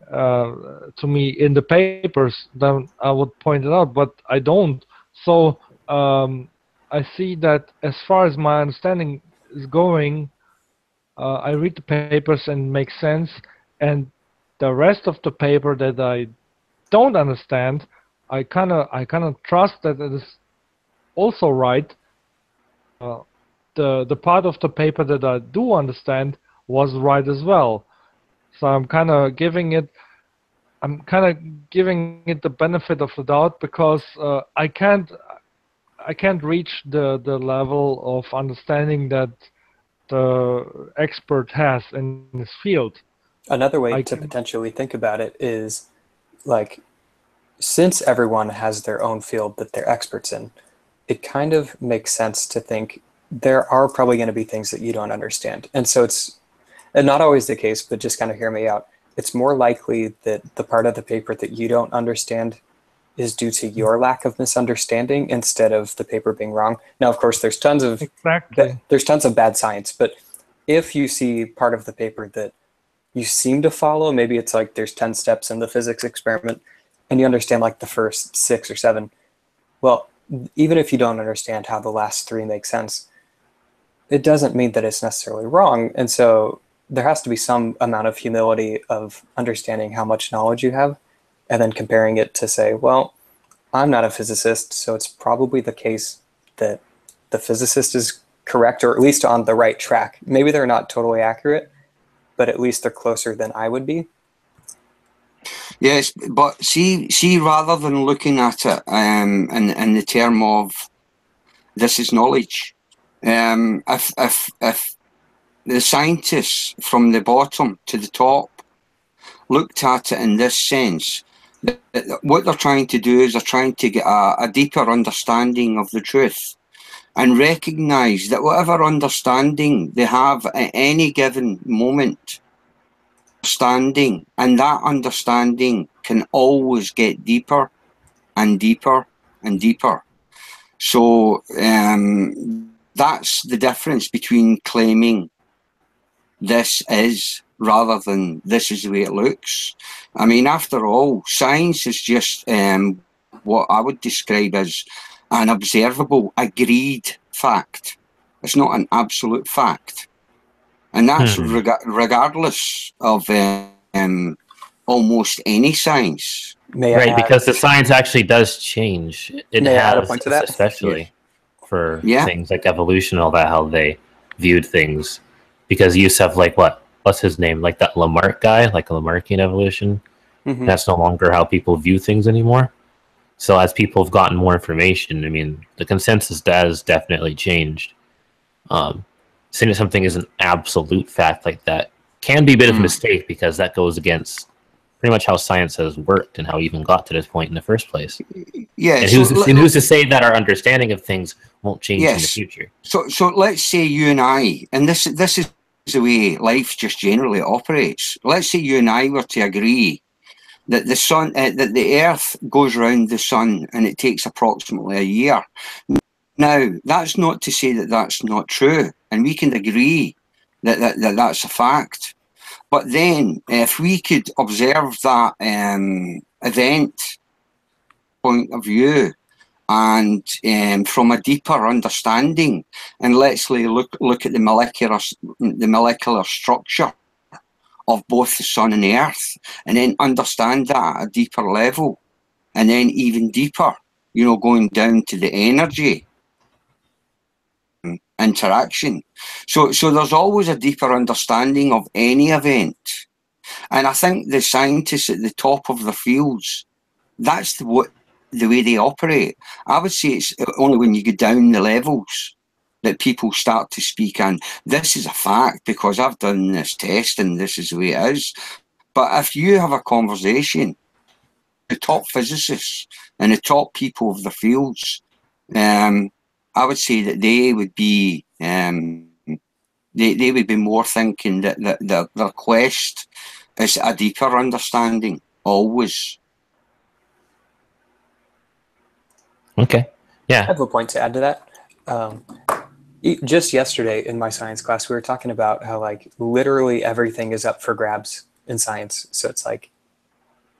to me in the papers, then I would point it out. But I don't. So I see that as far as my understanding is going, I read the papers and it makes sense, and the rest of the paper that I don't understand, I kind of trust that it is also right. The part of the paper that I do understand was right as well. So I'm kind of giving it the benefit of the doubt, because I can't reach the level of understanding that the expert has in this field. Another way to potentially think about it is, like, since everyone has their own field that they're experts in, it kind of makes sense to think there are probably going to be things that you don't understand. And so it's not always the case, but just kind of hear me out. It's more likely that the part of the paper that you don't understand is due to your lack of misunderstanding instead of the paper being wrong. Now, of course, there's tons of bad science, but if you see part of the paper that you seem to follow, maybe it's like there's 10 steps in the physics experiment, and you understand like the first 6 or 7. Well, even if you don't understand how the last 3 make sense, it doesn't mean that it's necessarily wrong. And so there has to be some amount of humility of understanding how much knowledge you have, and then comparing it to say, well, I'm not a physicist, so it's probably the case that the physicist is correct, or at least on the right track. Maybe they're not totally accurate, but at least they're closer than I would be. Yes, but see, rather than looking at it in the term of this is knowledge, if the scientists from the bottom to the top looked at it in this sense, what they're trying to do is they're trying to get a deeper understanding of the truth, and recognise that whatever understanding they have at any given moment, understanding, and that understanding can always get deeper and deeper and deeper. So that's the difference between claiming this is rather than this is the way it looks. I mean, after all, science is just what I would describe as an observable, agreed fact. It's not an absolute fact. And that's regardless of almost any science. Right, because the science actually does change. It May I add a has, point to that? especially for things like evolution, all that, how they viewed things. Because you used to have, like, what's his name? Like that Lamarck guy, like Lamarckian evolution. That's no longer how people view things anymore. So as people have gotten more information, I mean, the consensus has definitely changed. Saying that something is an absolute fact like that can be a bit of a mistake, because that goes against pretty much how science has worked and how we even got to this point in the first place. Yeah. And who's to say that our understanding of things won't change in the future? So let's say you and I, and this is the way life just generally operates. Let's say you and I were to agree that the sun, that the Earth goes around the sun, and it takes approximately a year. Now, that's not to say that that's not true, and we can agree that that's a fact. But then, if we could observe that event point of view, and from a deeper understanding, and let's say look at the molecular structure of both the sun and the Earth, and then understand that at a deeper level, and then even deeper, you know, going down to the energy interaction. So there's always a deeper understanding of any event. And I think the scientists at the top of their fields, that's the way they operate. I would say it's only when you go down the levels that people start to speak, and this is a fact because I've done this test and this is the way it is. But if you have a conversation, the top physicists and the top people of the fields, I would say that they would be they would be more thinking that their quest is a deeper understanding always. Okay. Yeah. I have a point to add to that. Just yesterday in my science class, we were talking about how, like, literally everything is up for grabs in science. So it's like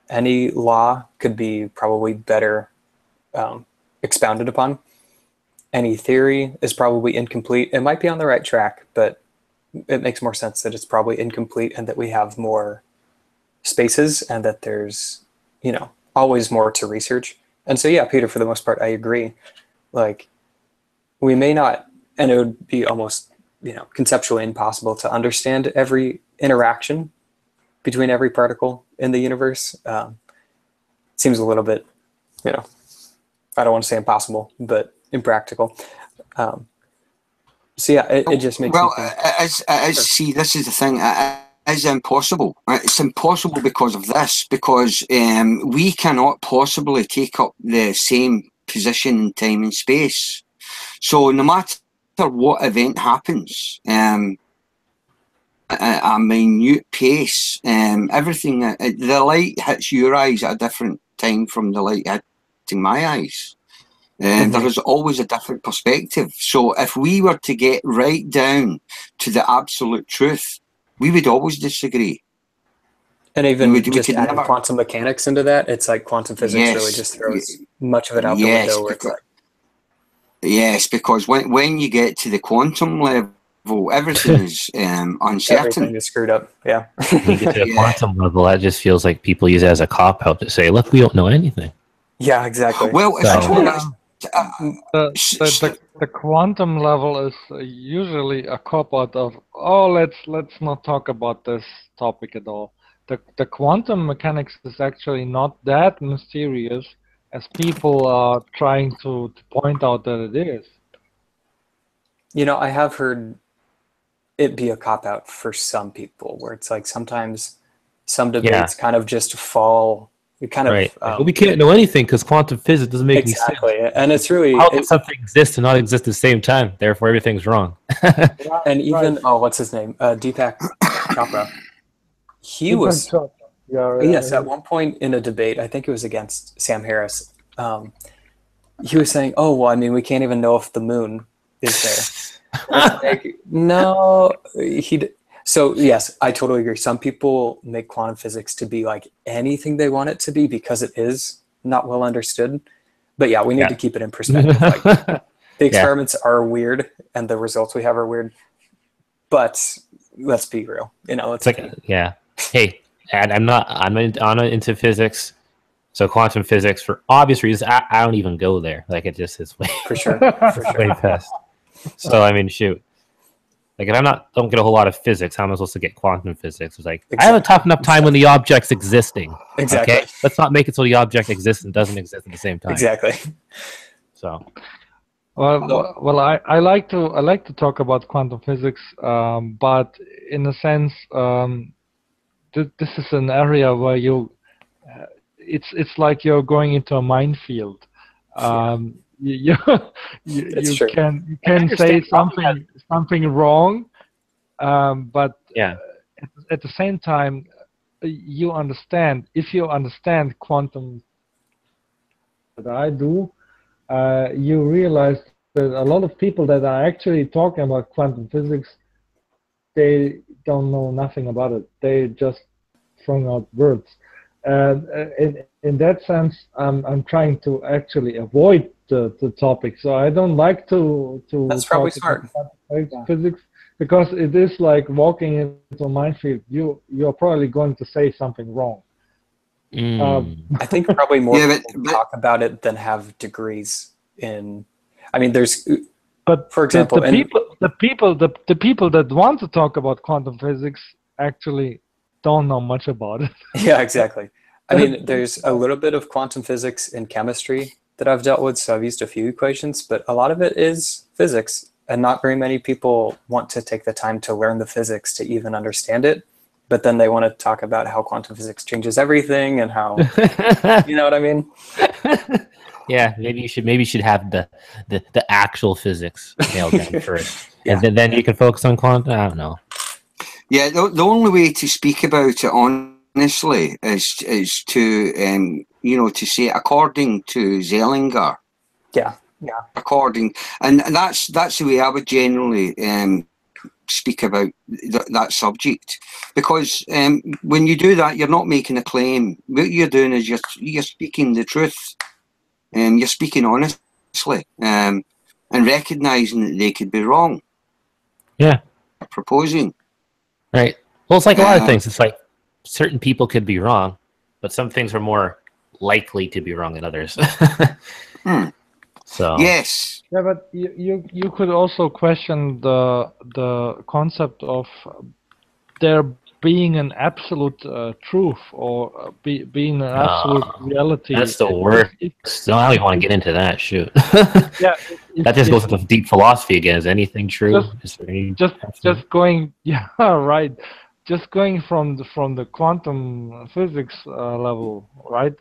any law could be probably better expounded upon. Any theory is probably incomplete. It might be on the right track, but it makes more sense that it's probably incomplete, and that we have more spaces, and that there's, you know, always more to research. And so, yeah, Peter, for the most part, I agree. Like, we may not, and it would be almost, you know, conceptually impossible to understand every interaction between every particle in the universe. Seems a little bit, you know, I don't want to say impossible, but impractical. So yeah, it just makes me think. See, this is the thing. It's impossible. It's impossible because of this, because we cannot possibly take up the same position in time and space. So no matter what event happens, a minute pace, everything, the light hits your eyes at a different time from the light hitting my eyes. There is always a different perspective. So if we were to get right down to the absolute truth, we would always disagree. And even just adding quantum mechanics into that, it's like quantum physics really just throws much of it out the window. Where it's like, yes, because when you get to the quantum level, everything is uncertain. Everything is screwed up. Yeah. When you get to the quantum level, that just feels like people use it as a cop-out to say, look, we don't know anything. Yeah, exactly. Well, the quantum level is usually a cop-out of, oh, let's not talk about this topic at all. The quantum mechanics is actually not that mysterious as people are trying to point out that it is. You know, I have heard it be a cop-out for some people, where it's like sometimes some debates kind of just fall. But we can't know anything because quantum physics doesn't make any sense. Exactly, and it's really how can something exist and not exist at the same time? Therefore, everything's wrong. And even what's his name? Deepak Chopra. he was, yes, at one point in a debate, I think it was against Sam Harris, he was saying, oh, well, I mean, we can't even know if the moon is there. Like, no, so yes, I totally agree. Some people make quantum physics to be like anything they want it to be because it is not well understood. But yeah, we need to keep it in perspective. Like, the experiments are weird and the results we have are weird, but let's be real. You know, it's like, Hey, and I'm not into physics. So quantum physics, for obvious reasons, I don't even go there. Like, it just is way for sure, way past. So I mean, shoot. Like, if don't get a whole lot of physics, how am I supposed to get quantum physics? It's like, I have a tough enough time when the object's existing. Exactly. Okay? Let's not make it so the object exists and doesn't exist at the same time. Exactly. So. Well, I like to talk about quantum physics, but in a sense, this is an area where it's like you're going into a minefield. You can say something wrong, but at the same time, you understand. If you understand quantum, that I do, you realize that a lot of people that are actually talking about quantum physics, they don't know nothing about it. They just throwing out words. In that sense, I'm trying to actually avoid the topic. So I don't like to That's probably smart. Physics, because it is like walking into a minefield. You're probably going to say something wrong. I think probably more people talk about it than have degrees in. I mean, but for example, the people that want to talk about quantum physics actually don't know much about it. Yeah, exactly. I mean, there's a little bit of quantum physics in chemistry that I've dealt with, so I've used a few equations, but a lot of it is physics, and not very many people want to take the time to learn the physics to even understand it, but then they want to talk about how quantum physics changes everything and how, you know what I mean? Yeah, maybe you should have the actual physics nailed down first, and then you can focus on quantum. I don't know. Yeah, the only way to speak about it honestly is to to say according to Zellinger. Yeah. According, and that's the way I would generally speak about that subject, because when you do that, you're not making a claim. What you're doing is you're speaking the truth. You're speaking honestly, and recognizing that they could be wrong. Yeah. Proposing. Right. Well, it's like a lot of things. It's like certain people could be wrong, but some things are more likely to be wrong than others. So. Yes. Yeah, but you could also question the concept of there being an absolute truth or being an absolute reality. That's the worst. So I don't even want to get into that. Shoot. Yeah, that just goes into deep philosophy again. Is anything true? Just going. Yeah, right. Just going from the quantum physics level, right?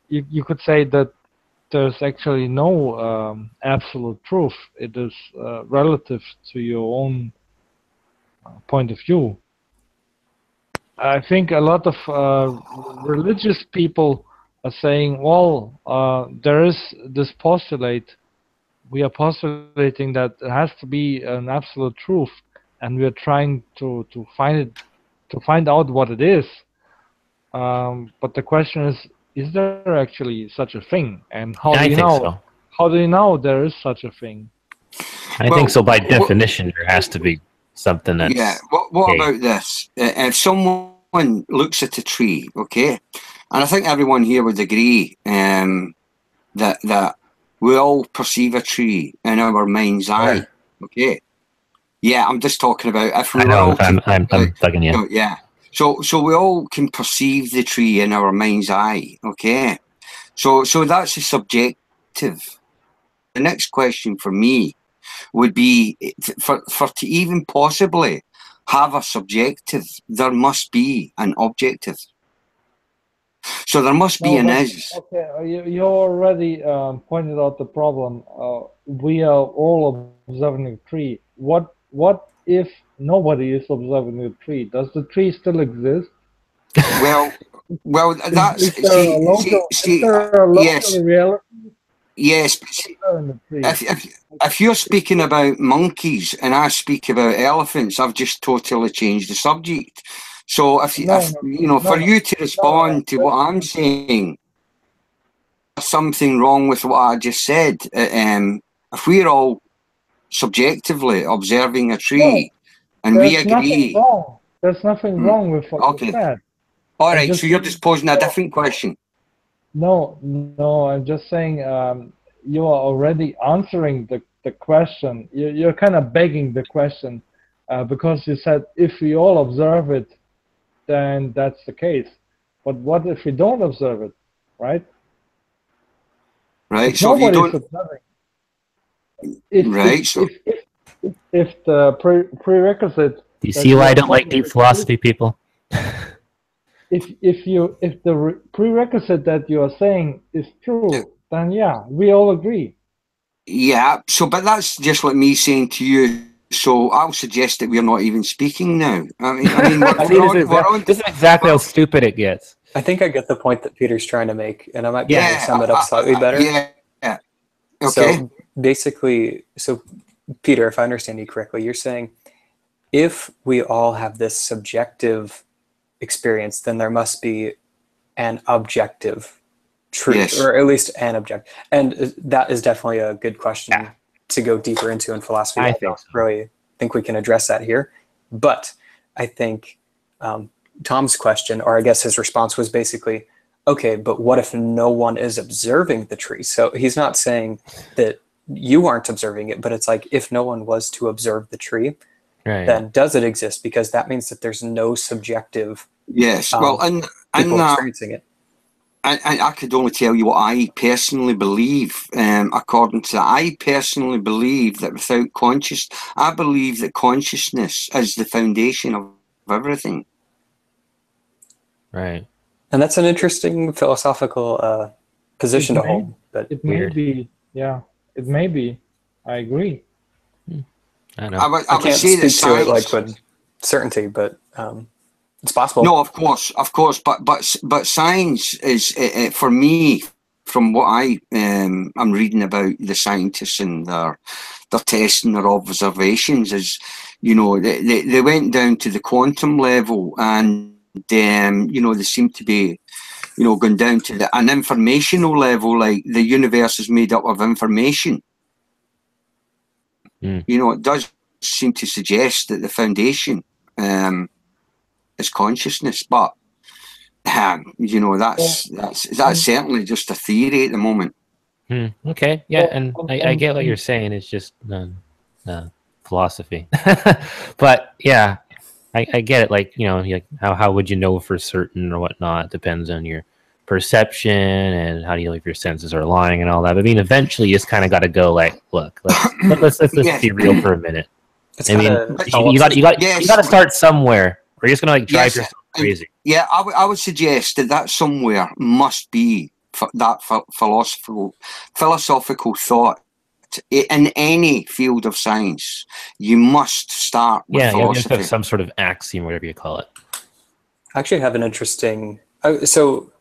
You could say that there's actually no absolute truth. It is relative to your own point of view. I think a lot of religious people are saying, well, there is this postulate. We are postulating that it has to be an absolute truth, and we are trying to find out what it is. But the question is there actually such a thing? And how do you know? So. How do you know there is such a thing? I think so. By definition, there has to be something that's... Yeah, what about this? If someone looks at a tree, okay, and I think everyone here would agree that we all perceive a tree in our mind's eye, okay? Yeah, I'm just talking about if we I'm bugging you. Yeah, so we all can perceive the tree in our mind's eye, okay? So that's a subjective. The next question for me would be for to even possibly have a subjective, there must be an objective. So there must be an is. Okay, you already pointed out the problem. We are all observing a tree. What if nobody is observing the tree? Does the tree still exist? Well, that's Is there a local reality? Yes. If you're speaking about monkeys and I speak about elephants, I've just totally changed the subject. So for you to respond to what I'm saying, there's something wrong with what I just said. If we're all subjectively observing a tree and we agree, there's nothing wrong with what you said. All right, so you're just posing a different question. No, I'm just saying you are already answering the question. You're kind of begging the question because you said if we all observe it, then that's the case. But what if we don't observe it, right? Right, if so if you don't... observing, if the prerequisite... Do you see why I don't like deep philosophy people? If the prerequisite that you are saying is true, then yeah, we all agree. Yeah, but that's just like me saying to you, so I'll suggest that we're not even speaking now. I mean this is exactly how stupid it gets. I think I get the point that Peter's trying to make, and I might be able to sum it up slightly better. Yeah. Okay. So basically, Peter, if I understand you correctly, you're saying if we all have this subjective experience, then there must be an objective truth, or at least an objective. And that is definitely a good question to go deeper into in philosophy. I don't really think we can address that here. But I think Tom's question, or I guess his response, was basically, okay, but what if no one is observing the tree? So he's not saying that you aren't observing it, but it's like if no one was to observe the tree, then does it exist? Because that means that there's no subjective well, and experiencing it. I could only tell you what I personally believe. According to that, I personally believe that without I believe that consciousness is the foundation of everything. Right. And that's an interesting philosophical position to hold. But it may be, it may be. I agree. I know. I can't speak to it like with certainty, but it's possible. No, of course, but science is for me, from what I'm reading about the scientists and their testing, their observations, is they went down to the quantum level, and they seem to be going down to an informational level, like the universe is made up of information. It does seem to suggest that the foundation is consciousness, but that's certainly just a theory at the moment. Okay, yeah, and I get what you're saying. It's just philosophy, but yeah, I get it. Like how would you know for certain or whatnot? Depends on your perception and how do you know if your senses are lying and all that. But I mean, eventually you just kind of got to go like, look, let's be real for a minute. You got to start somewhere. Or you're just gonna drive yourself crazy. Yeah, I would suggest that somewhere must be that philosophical thought. In any field of science, you must start with philosophy. You have some sort of axiom, whatever you call it. I actually have an interesting... So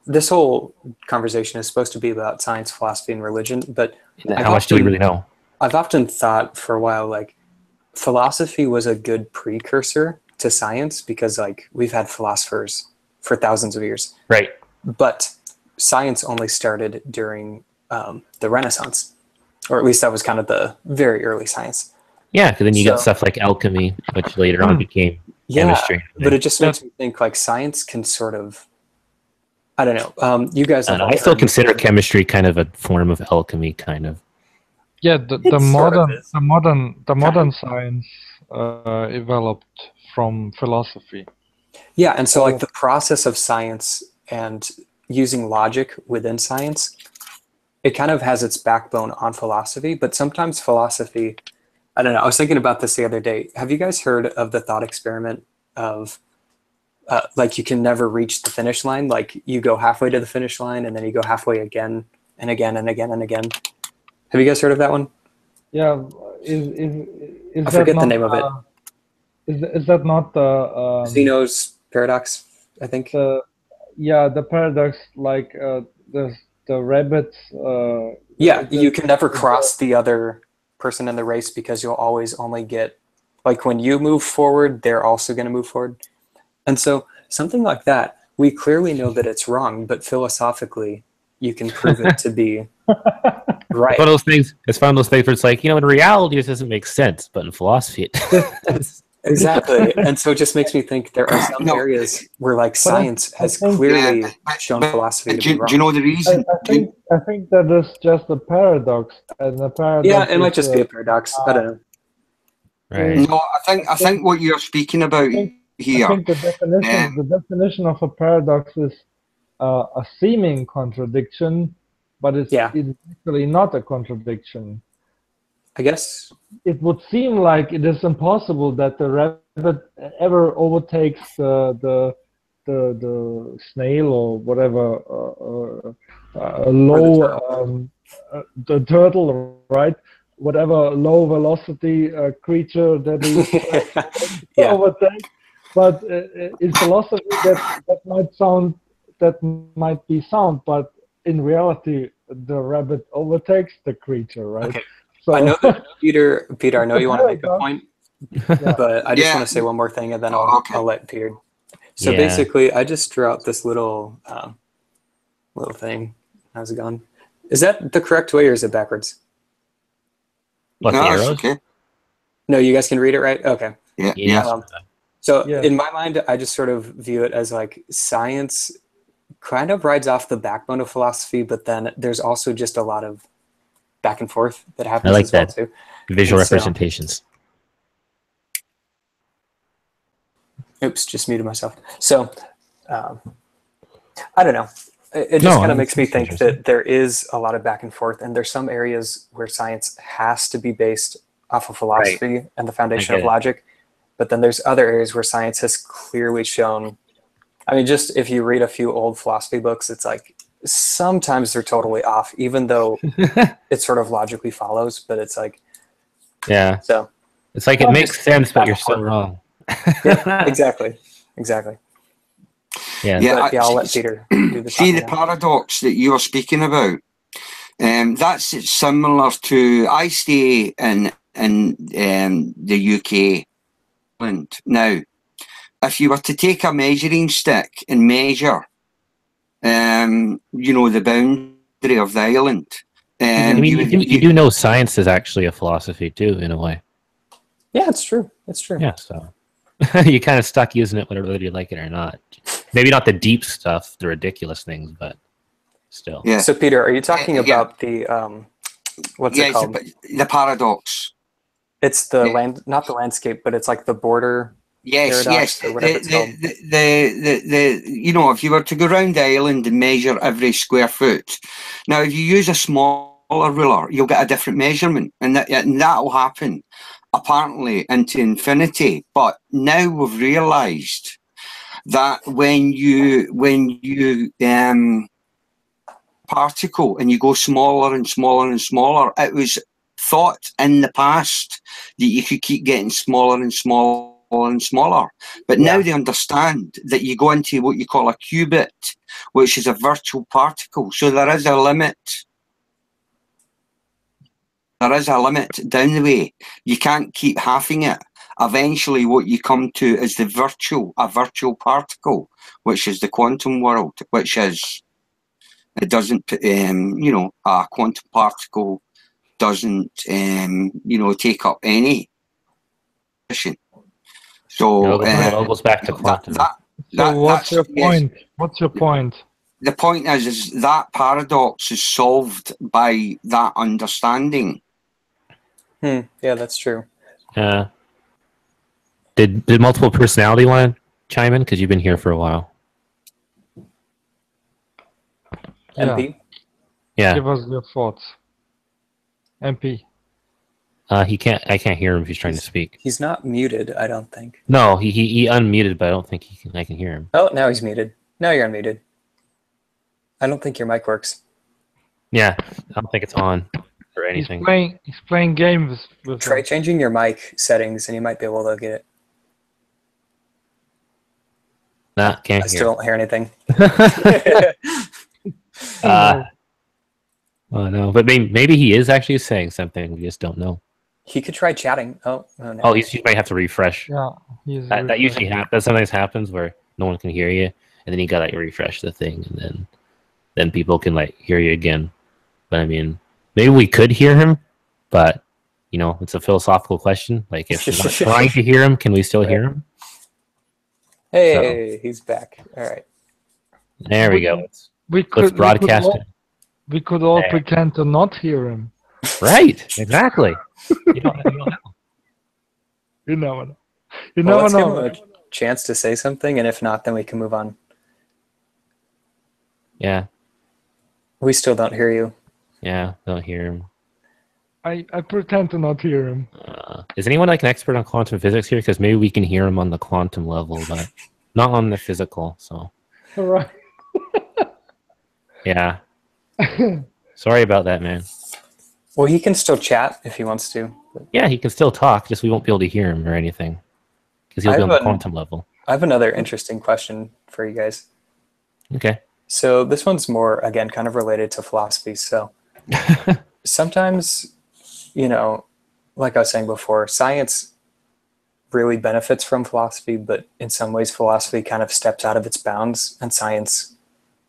this whole conversation is supposed to be about science, philosophy, and religion, but... How much do we really know? I've often thought for a while, like, philosophy was a good precursor to science because, like, we've had philosophers for thousands of years. Right. But science only started during the Renaissance. Or at least that was kind of the very early science. Yeah, because then you got stuff like alchemy, which later on became chemistry. But it just makes me think like science can sort of, I don't know. You guys, I still consider chemistry kind of a form of alchemy, kind of. Yeah, the modern science developed from philosophy. Yeah, and so like the process of science and using logic within science, it kind of has its backbone on philosophy, but sometimes philosophy, I don't know, I was thinking about this the other day. Have you guys heard of the thought experiment of like you can never reach the finish line? Like you go halfway to the finish line and then you go halfway again and again and again and again. Have you guys heard of that one? Yeah. I forget the name of it. Is that not the Zeno's paradox? I think. Yeah, the paradox, like the rabbits. Yeah, you can never cross the other person in the race because you'll always only get, like, when you move forward, they're also going to move forward. And so something like that, we clearly know that it's wrong, but philosophically, you can prove it to be right. It's one of those things. It's one of those things where it's like, in reality, this doesn't make sense, but in philosophy, it does. Exactly. And so it just makes me think there are some areas where, like, science has clearly shown philosophy to be wrong. Do you know the reason? I think that is just a paradox, and the paradox. Yeah, it might just be a paradox. I don't know. Right. No, I think what you're speaking about here. I think the definition of a paradox is a seeming contradiction, but it's actually not a contradiction. I guess it would seem like it is impossible that the rabbit ever overtakes the snail or whatever the turtle, right? Whatever low velocity creature that he overtakes. But in philosophy, that might be sound, but in reality, the rabbit overtakes the creature, right? Okay. So, I know that Peter, I know you want to make a point, but I just want to say one more thing, and then I'll let Peter. So basically, I just drew out this little thing. How's it going? Is that the correct way, or is it backwards? What, the arrows? Okay. No, you guys can read it, right? Okay. Yeah. In my mind, I just sort of view it as like science kind of rides off the backbone of philosophy, but then there's also just a lot of back and forth that happens. I like as well that too. visual representations. Oops, just muted myself. So, I don't know. It just kind of makes me think that there is a lot of back and forth, and there's some areas where science has to be based off of philosophy and the foundation of logic, but then there's other areas where science has clearly shown. I mean, just if you read a few old philosophy books, it's like sometimes they're totally off, even though it sort of logically follows, but it's like, so it's like it makes sense, but you're still wrong. Exactly. Yeah, I'll let Peter do the see the paradox that you're speaking about. That's similar to, I stay in the UK. Now, if you were to take a measuring stick and measure, the boundary of the island. You do know science is actually a philosophy too, in a way. Yeah, it's true. It's true. Yeah, so you kind of stuck using it whether you like it or not. Maybe not the deep stuff, the ridiculous things, but still. Yeah. So, Peter, are you talking about the what's it called? The paradox. It's the not the landscape, but it's like the border. Yes. Or whatever it's called. If you were to go around the island and measure every square foot, now if you use a smaller ruler, you'll get a different measurement, and that will happen apparently into infinity. But now we've realised that when you particle and you go smaller and smaller and smaller, it was thought in the past that you could keep getting smaller and smaller and smaller, but now they understand that you go into what you call a qubit, which is a virtual particle. So there is a limit. There is a limit down the way. You can't keep halving it. Eventually what you come to is a virtual particle, which is the quantum world, which is, it doesn't, a quantum particle doesn't, take up any position. So it all goes back to quantum. What's your point? What's your point? The point is that paradox is solved by that understanding. Yeah, that's true. Did multiple personality want to chime in? Because you've been here for a while. MP? Yeah. Give us your thoughts. MP. He can't. I can't hear him if he's trying to speak. He's not muted, I don't think. No, he unmuted, but I don't think I can hear him. Oh, now he's muted. Now you're unmuted. I don't think your mic works. Yeah, I don't think it's on or anything. He's playing games with Try changing your mic settings, and you might be able to get it. Nah, can't I still don't hear anything. Oh no, but maybe he is actually saying something. We just don't know. He could try chatting. Oh no. Oh, he might have to refresh. Yeah, That usually happens. That sometimes happens where no one can hear you, and then you gotta refresh the thing, and then people can like hear you again. But I mean, maybe we could hear him, but you know, it's a philosophical question. Like, if we're not trying to hear him, can we still hear him? Hey, he's back. All right. There we go. Let's broadcast it. We could all pretend to not hear him. Right. Exactly. You don't know. You never know. Let's give him a chance to say something, and if not, then we can move on. Yeah. We still don't hear you. Yeah, don't hear him. I pretend to not hear him. Is anyone like an expert on quantum physics here? Because maybe we can hear him on the quantum level, but not on the physical. So. All right. Yeah. Sorry about that, man. Well, he can still chat if he wants to. Yeah, he can still talk, just we won't be able to hear him or anything. Because he'll be on the quantum level. I have another interesting question for you guys. Okay. So this one's more, again, kind of related to philosophy. So sometimes, you know, like I was saying before, science really benefits from philosophy, but in some ways philosophy kind of steps out of its bounds, and science,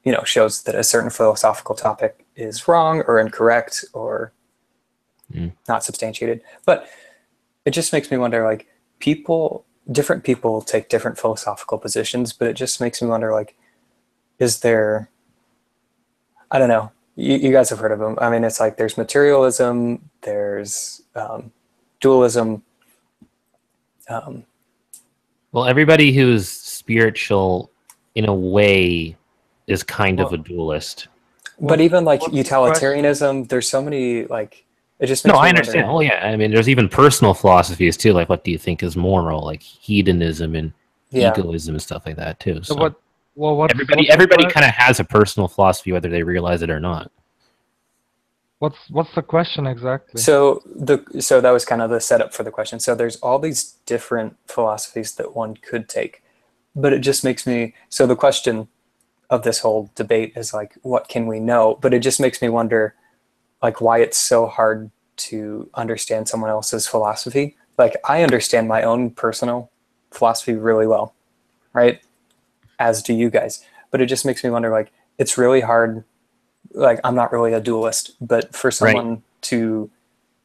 you know, shows that a certain philosophical topic is wrong or incorrect or not substantiated. But it just makes me wonder, like, different people take different philosophical positions, but it just makes me wonder, like, is there, I don't know, you guys have heard of them. I mean, it's like there's materialism, there's dualism. Well, everybody who's spiritual, in a way, is kind of a dualist. But even like utilitarianism, there's so many, like, it just makes me I understand. Oh yeah, I mean, there's even personal philosophies too. Like, what do you think is moral? Like hedonism and egoism and stuff like that too. So everybody kind of has a personal philosophy, whether they realize it or not. What's the question exactly? So that was kind of the setup for the question. So there's all these different philosophies that one could take, but it just makes me, so the question of this whole debate is like, what can we know? But it just makes me wonder, like, why it's so hard to understand someone else's philosophy. Like, I understand my own personal philosophy really well, right? As do you guys. But it just makes me wonder, like, it's really hard. Like, I'm not really a dualist, but for someone to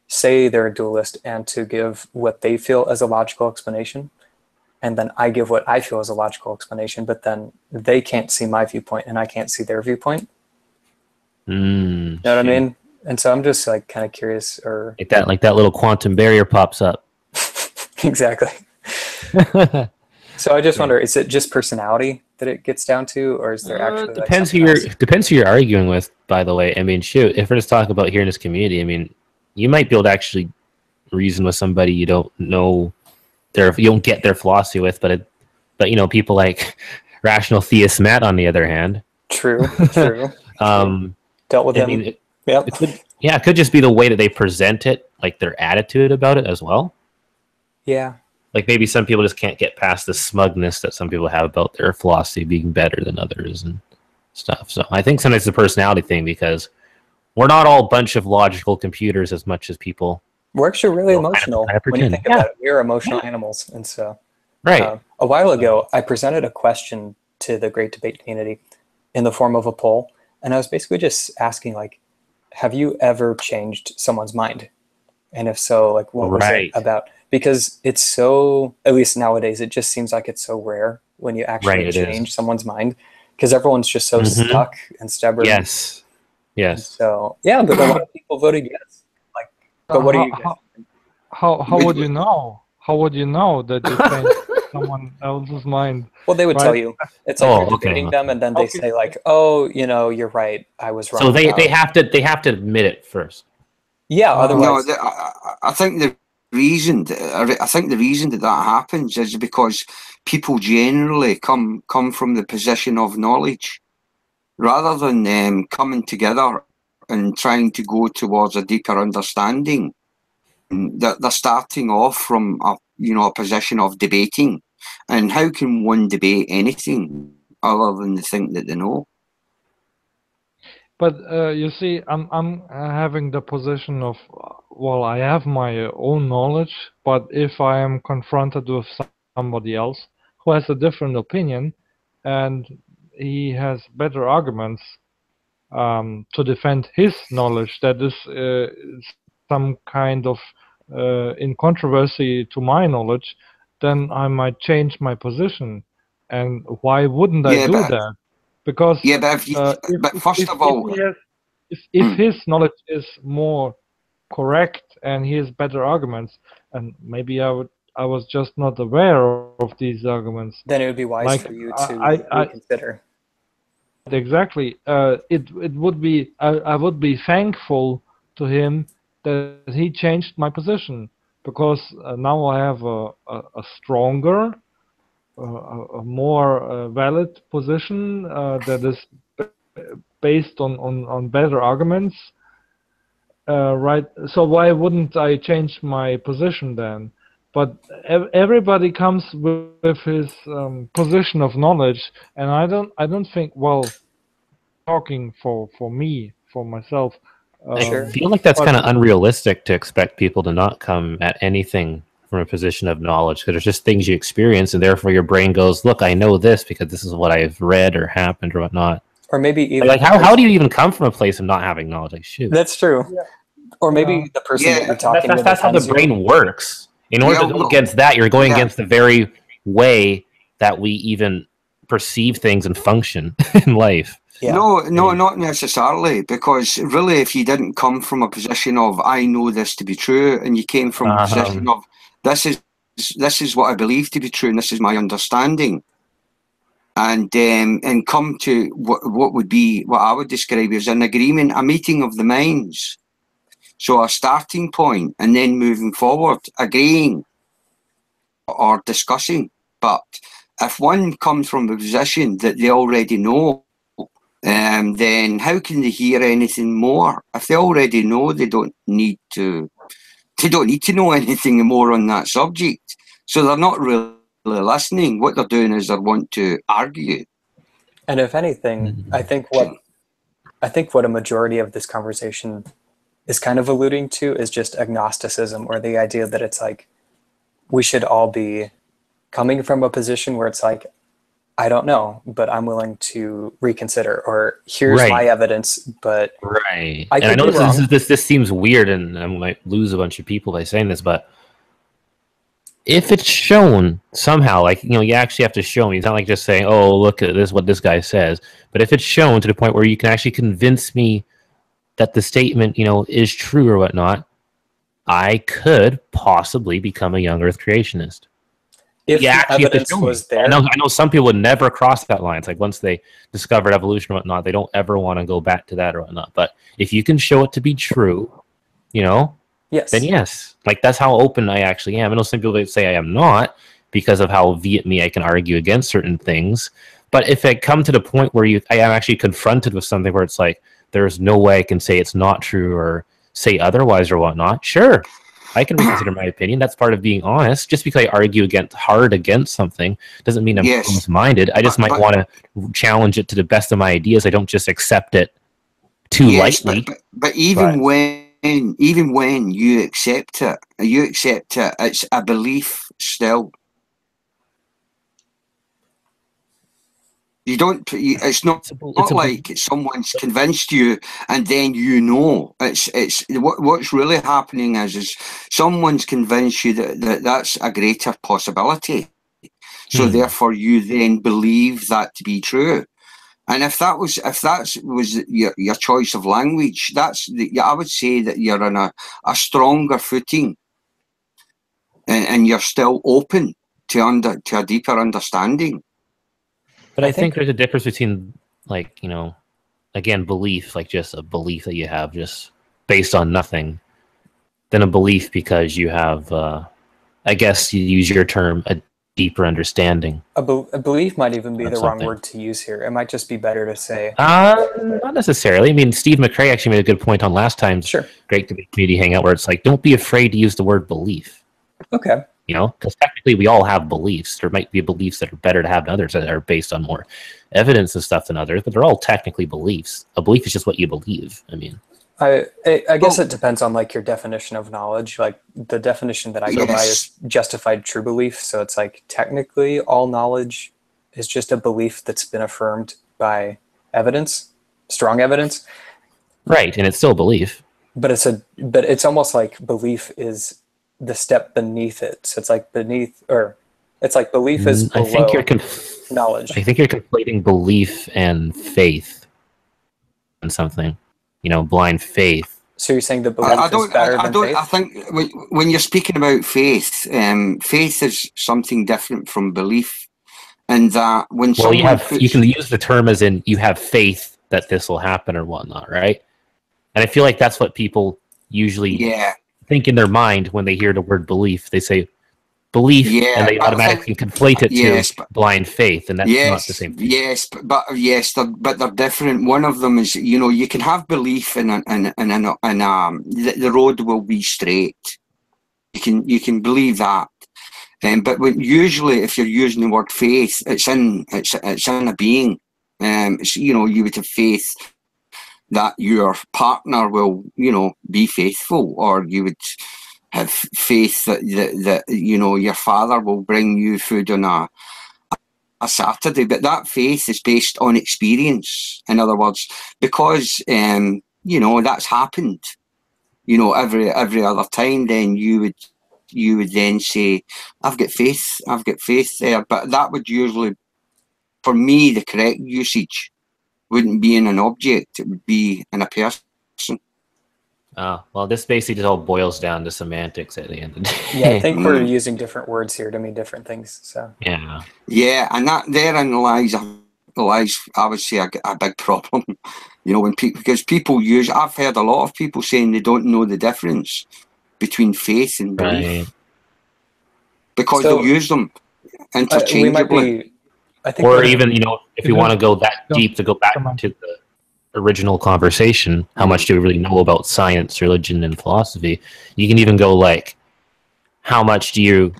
say they're a dualist and to give what they feel as a logical explanation, and then I give what I feel as a logical explanation, but then they can't see my viewpoint and I can't see their viewpoint. You know what I mean? And so I'm just like kind of curious, or like that little quantum barrier pops up. Exactly. So I just wonder, is it just personality that it gets down to, or is there actually depends who you're arguing with, by the way. I mean, shoot, if we're just talking about here in this community, I mean, you might be able to actually reason with somebody you don't know you don't get their philosophy with, but you know, people like rational theist Matt, on the other hand. True. Dealt with him. It could just be the way that they present it, like their attitude about it as well. Yeah. Like maybe some people just can't get past the smugness that some people have about their philosophy being better than others and stuff. So I think sometimes it's a personality thing, because we're not all a bunch of logical computers as much as people. We're actually really emotional when you think about it. We're emotional animals. And so a while ago, I presented a question to the Great Debate community in the form of a poll. And I was basically just asking, like, have you ever changed someone's mind? And if so, like, what was it about? Because it's so, at least nowadays, it just seems like it's so rare when you actually change someone's mind, because everyone's just so stuck and stubborn. Yes. And so, yeah, but a lot of people voted yes. Like, but what do you guys think? How would you know? How would you know that you changed someone else's mind? Well, they would tell you. It's like you're debating them, and then they say, like, "Oh, you know, you're right. I was wrong." So they have to admit it first. Yeah. Otherwise, no, I think the reason that happens is because people generally come from the position of knowledge, rather than coming together and trying to go towards a deeper understanding. They're starting off from a position of debating, And how can one debate anything other than to think that they know? But you see, I'm having the position of, well, I have my own knowledge, but if I am confronted with somebody else who has a different opinion, and he has better arguments to defend his knowledge that is some kind of in controversy to my knowledge, then I might change my position. And why wouldn't I do that? Because but first of all, if his knowledge is more correct and he has better arguments, and maybe I was just not aware of these arguments, then it would be wise for you to reconsider. Exactly. It would be I would be thankful to him that he changed my position, because now I have a stronger, a more valid position that is based on better arguments. Right. So why wouldn't I change my position then? But everybody comes with his position of knowledge, and I don't think, well, talking for me, for myself. I feel like that's kind of unrealistic to expect people to not come at anything from a position of knowledge, because there's just things you experience, and therefore your brain goes, look, I know this because this is what I've read or happened or whatnot. Or maybe even like how do you even come from a place of not having knowledge? Like, shoot. That's true. Yeah. Or maybe the person that you're talking with. That's how the brain works. In order to go against that, you're going against the very way that we even perceive things and function in life. Yeah. No, not necessarily, because really, if you didn't come from a position of I know this to be true, and you came from a position of this is what I believe to be true, and this is my understanding, and come to what would be what I would describe as an agreement, a meeting of the minds. So a starting point, and then moving forward, agreeing or discussing. But if one comes from a position that they already know, then how can they hear anything more? If they already know, they don't need to know anything more on that subject. So they're not really listening. What they're doing is they want to argue. And if anything, I think what a majority of this conversation is kind of alluding to is just agnosticism, or the idea that it's like we should all be coming from a position where it's like, I don't know, but I'm willing to reconsider, or here's my evidence, but I know this seems weird, and I might lose a bunch of people by saying this, but if it's shown somehow, like, you actually have to show me. It's not like just saying, oh, look at this, what this guy says. But if it's shown to the point where you can actually convince me that the statement, is true or whatnot, I could possibly become a young Earth creationist. If the evidence was there. I know some people would never cross that line. It's like once they discovered evolution or whatnot, they don't ever want to go back to that or whatnot. But if you can show it to be true, yes, then yes. Like, that's how open I actually am. I know some people say I am not because of how vehemently I can argue against certain things. But if I come to the point where I am actually confronted with something where it's like, there's no way I can say it's not true or say otherwise or whatnot, sure, I can reconsider my opinion. That's part of being honest. Just because I argue hard against something doesn't mean I'm closed-minded. I just might want to challenge it to the best of my ideas. I don't just accept it too lightly. But even when you accept it, it's a belief still. You don't. It's not like someone's convinced you, and then It's what's really happening is someone's convinced you that that's a greater possibility. So therefore, you then believe that to be true. And if that was your choice of language, I would say that you're on a stronger footing, and you're still open to a deeper understanding. But I think there's a difference between, like, again, belief, like just a belief that you have just based on nothing, than a belief because you have, I guess you use your term, a deeper understanding. A belief might even be the wrong word to use here. It might just be better to say... Not necessarily. I mean, Steve McRae actually made a good point on last time's Great Community Hangout, where it's like, don't be afraid to use the word belief. Okay. You know, because technically we all have beliefs. There might be beliefs that are better to have than others that are based on more evidence and stuff than others, but they're all technically beliefs. A belief is just what you believe. I mean, I guess it depends on like your definition of knowledge. Like the definition that I go by is justified true belief. So it's like technically all knowledge is just a belief that's been affirmed by evidence, strong evidence. Right, and it's still a belief. But it's almost like belief is the step beneath it. So it's like beneath, or it's like belief is below knowledge. I think you're conflating belief and faith and something. You know, blind faith. So you're saying the belief is better than faith? I think when you're speaking about faith, faith is something different from belief. And that when you can use the term as in you have faith that this will happen or whatnot, right? And I feel like that's what people usually think in their mind when they hear the word belief. They say belief, and they automatically conflate it to blind faith, and that's not the same thing. But they're different. One of them is, you know, you can have belief in the road will be straight. You can believe that, but usually if you're using the word faith, it's in a being. You know, you would have faith that your partner will, you know, be faithful, or you would have faith that you know, your father will bring you food on a Saturday. But that faith is based on experience. In other words, because you know, that's happened, you know, every other time, then you would then say, I've got faith there. But that would usually, for me, the correct usage wouldn't be in an object, it would be in a person. Well, this basically just all boils down to semantics at the end of the day. Yeah, I think we're using different words here to mean different things. So yeah, and that therein lies, I would say, a big problem. You know, when because people use, I've heard a lot of people saying they don't know the difference between faith and belief, because they'll use them interchangeably. Or even, you know, if you want to go that deep, to go back to the original conversation, how much do we really know about science, religion, and philosophy? You can even go like, how much do you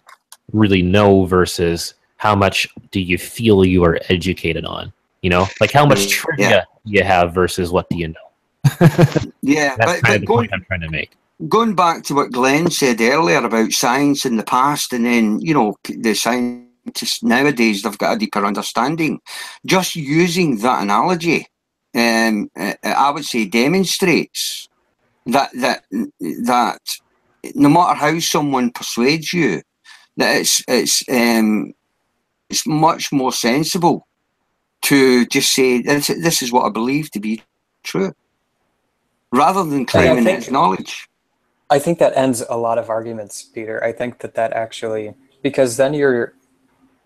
really know versus how much do you feel you are educated on? You know, like how much trivia you have versus what do you know? That's kind of the point I'm trying to make. Going back to what Glenn said earlier about science in the past, and then, you know, the scientists nowadays, they've got a deeper understanding. Just using that analogy, I would say, demonstrates that no matter how someone persuades you, that it's much more sensible to just say this is what I believe to be true, rather than claiming it's knowledge. I think that ends a lot of arguments, Peter. I think that actually, because then you're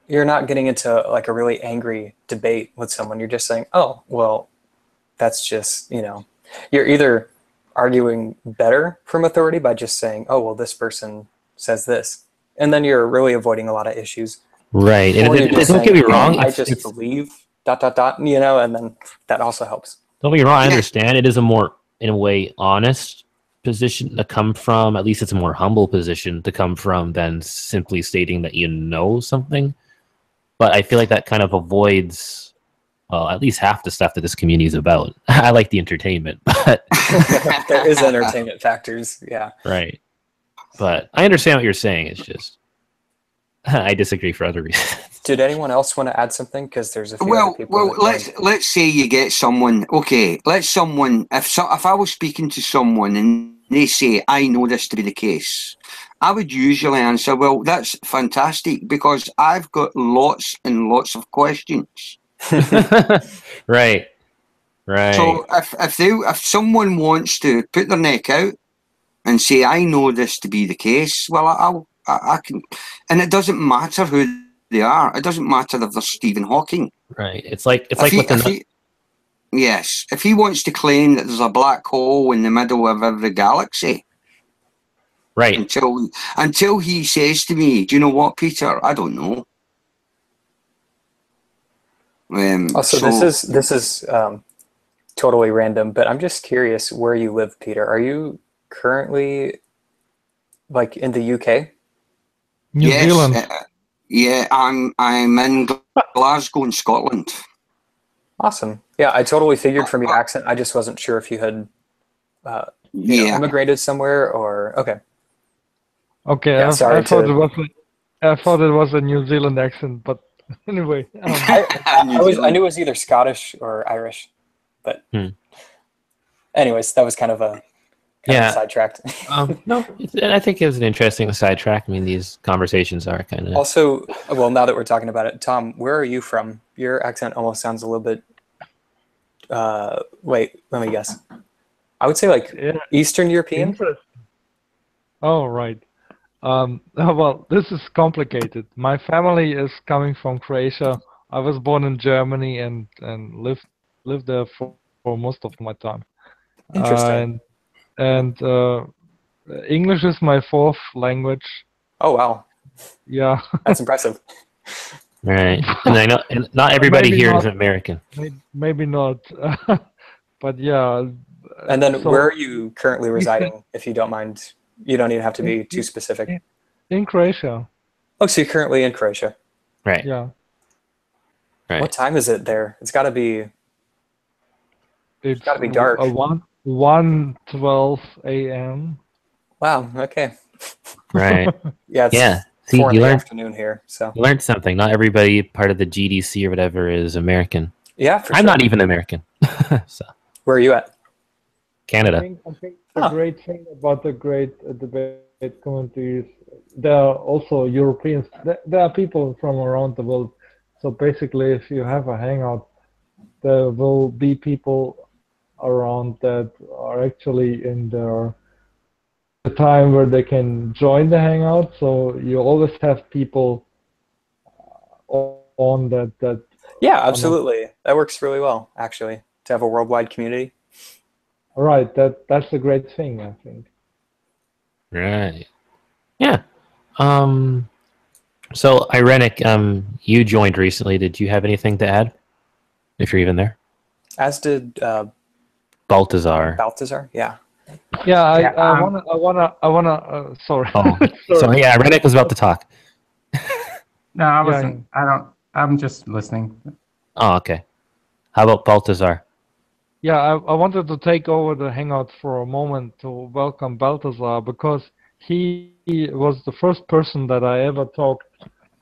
not getting into like a really angry debate with someone. You're just saying, oh, well, that's just, you know, you're either arguing better from authority by just saying, oh, well, this person says this. And then you're really avoiding a lot of issues. Right. And don't get me wrong. I just believe ... you know, and then that also helps. Don't get me wrong. I understand it is a more, in a way, honest position to come from. At least it's a more humble position to come from than simply stating that you know something. But I feel like that kind of avoids at least half the stuff that this community is about. I like the entertainment, but there is entertainment factors, yeah. Right. But I understand what you're saying. It's just I disagree for other reasons. Did anyone else want to add something? Because there's a few other people. Well, let's say you get someone. Okay, if I was speaking to someone and they say, I know this to be the case, I would usually answer, well, that's fantastic, because I've got lots and lots of questions. Right. So if someone wants to put their neck out and say, I know this to be the case, well, I can, and it doesn't matter who they are. It doesn't matter if they're Stephen Hawking. Right. It's like yes, if he wants to claim that there's a black hole in the middle of every galaxy, right? Until he says to me, "Do you know what, Peter? I don't know." This is totally random, but I'm just curious where you live, Peter. Are you currently like in the UK? New Zealand. Yeah, I'm in Glasgow in Scotland. Awesome. Yeah, I totally figured from your accent. I just wasn't sure if you had immigrated somewhere or okay. Okay, Yeah, I thought it was a New Zealand accent, but anyway. I knew it was either Scottish or Irish, but anyways, that was kind of a sidetracked. No, I think it was an interesting sidetrack. I mean, these conversations are kind of... Also, well, now that we're talking about it, Tom, where are you from? Your accent almost sounds a little bit... wait, let me guess. I would say like Eastern European? Oh, right. Well, this is complicated. My family is coming from Croatia. I was born in Germany and lived there for most of my time. Interesting. And English is my fourth language. Oh, wow. Yeah. That's impressive. Right. And I know not everybody here is American. Maybe not. But yeah. And then where are you currently residing, if you don't mind? You don't even have to be too specific. In Croatia. Oh, so you're currently in Croatia. Right. Yeah. Right. What time is it there? It's got to be dark. 1:12 a.m. Wow, okay. Right. Yeah, it's See, 4 in the afternoon here. So you learned something. Not everybody part of the GDC or whatever is American. Yeah, for sure. I'm not even American. So. Where are you at? Canada. I think the great thing about the great debate community is there are also Europeans. There are people from around the world. So basically, if you have a hangout, there will be people around that are actually in the time where they can join the hangout. So you always have people on that. Yeah, absolutely. That works really well, actually, to have a worldwide community. Right, that's a great thing, I think. Right. Yeah. So Irenic, you joined recently. Did you have anything to add? If you're even there. As did Baltazar. Baltazar, yeah. Yeah, I wanna. Sorry. Oh, so yeah, Irenic was about to talk. No, I wasn't. I'm just listening. Oh, okay. How about Baltazar? Yeah, I wanted to take over the hangout for a moment to welcome Baltazar because he was the first person that I ever talked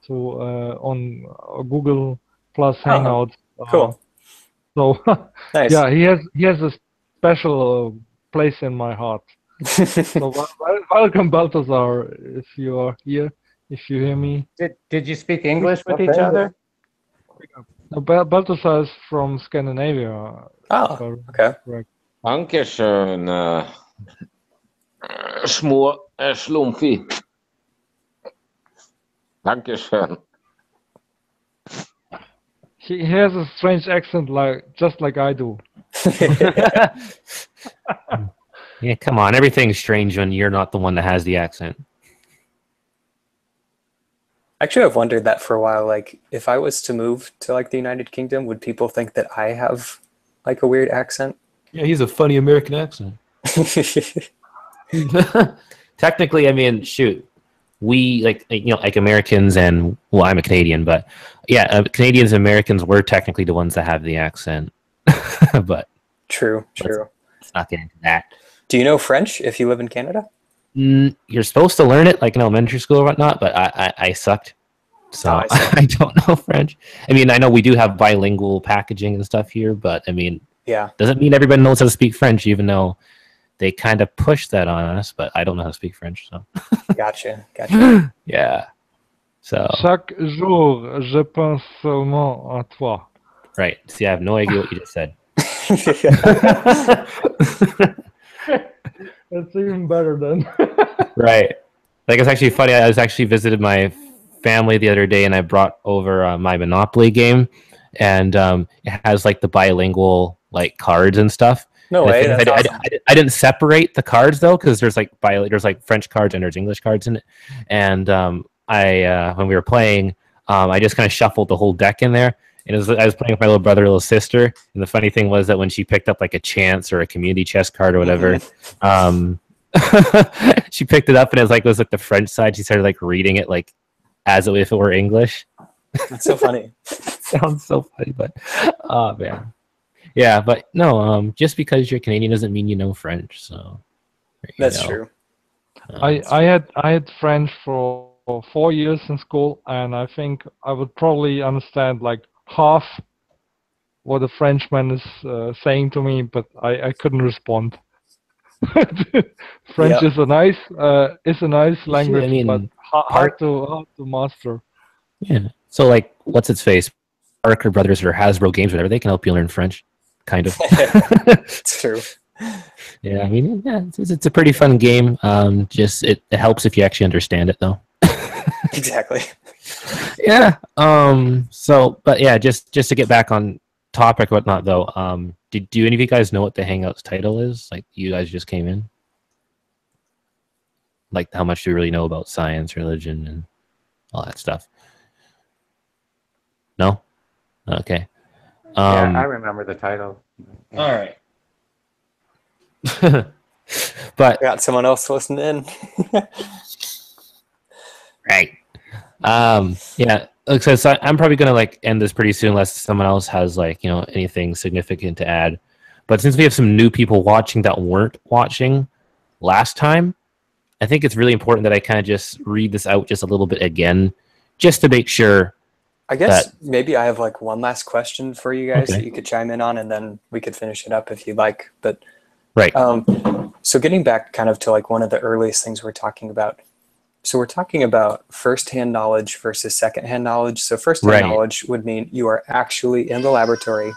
to on Google Plus Hangouts. Cool. So nice. Yeah, he has a special place in my heart. So welcome, Baltazar, if you are here, if you hear me. Did you speak English with each other? No, Baltazar is from Scandinavia. Oh, okay. Correct. Dankeschön, Schlumpfi. Dankeschön. He has a strange accent, just like I do. Yeah, come on. Everything's strange when you're not the one that has the accent. Actually, I've wondered that for a while. Like, if I was to move to like the United Kingdom, would people think that I have like a weird accent? Yeah, he's a funny American accent. Technically, I mean, shoot, we like Americans and I'm a Canadian, but yeah, Canadians and Americans were technically the ones that have the accent. But true. Let's not get into that. Do you know French if you live in Canada? You're supposed to learn it like in elementary school or whatnot, but I sucked. So I don't know French. I mean, I know we do have bilingual packaging and stuff here, but I mean, yeah, doesn't mean everybody knows how to speak French, even though they kind of push that on us, but I don't know how to speak French, so. Gotcha. Yeah. So. Chaque jour, je pense seulement à toi. Right. See, I have no idea what you just said. That's even better then. Right. Like, it's actually funny. I was actually visited my family the other day, and I brought over my Monopoly game, and it has like the bilingual like cards and stuff. No way. That's awesome. I didn't separate the cards though, because there's like French cards and there's English cards in it. And when we were playing, I just kind of shuffled the whole deck in there. And I was playing with my little brother, little sister. And the funny thing was that when she picked up like a chance or a community chest card or whatever, she picked it up and it was like the French side. She started like reading it like as if it were English. That's so funny. Sounds so funny, but oh man. Yeah, but no, just because you're Canadian doesn't mean you know French, so that's true. I had French for 4 years in school, and I think I would probably understand like half what a Frenchman is saying to me, but I couldn't respond. French is a nice language, I mean, but hard to master. Yeah. So like, what's its face? Parker Brothers or Hasbro Games, whatever, they can help you learn French, kind of. It's true. Yeah, I mean, yeah, it's a pretty fun game. Just it helps if you actually understand it, though. Exactly. Yeah. So, but yeah, just to get back on topic, whatnot, though. Do any of you guys know what the Hangout's title is? Like, you guys just came in. Like, how much do you really know about science, religion, and all that stuff? No. Okay. Yeah, I remember the title. All right. But got someone else listening in. Right. Yeah. So I'm probably gonna like end this pretty soon, unless someone else has like anything significant to add. But since we have some new people watching that weren't watching last time, I think it's really important that I kind of just read this out just a little bit again, just to make sure. I guess maybe I have like one last question for you guys that you could chime in on, and then we could finish it up if you'd like. But right. So getting back kind of to like one of the earliest things we're talking about. So we're talking about first-hand knowledge versus second-hand knowledge. So first-hand knowledge would mean you are actually in the laboratory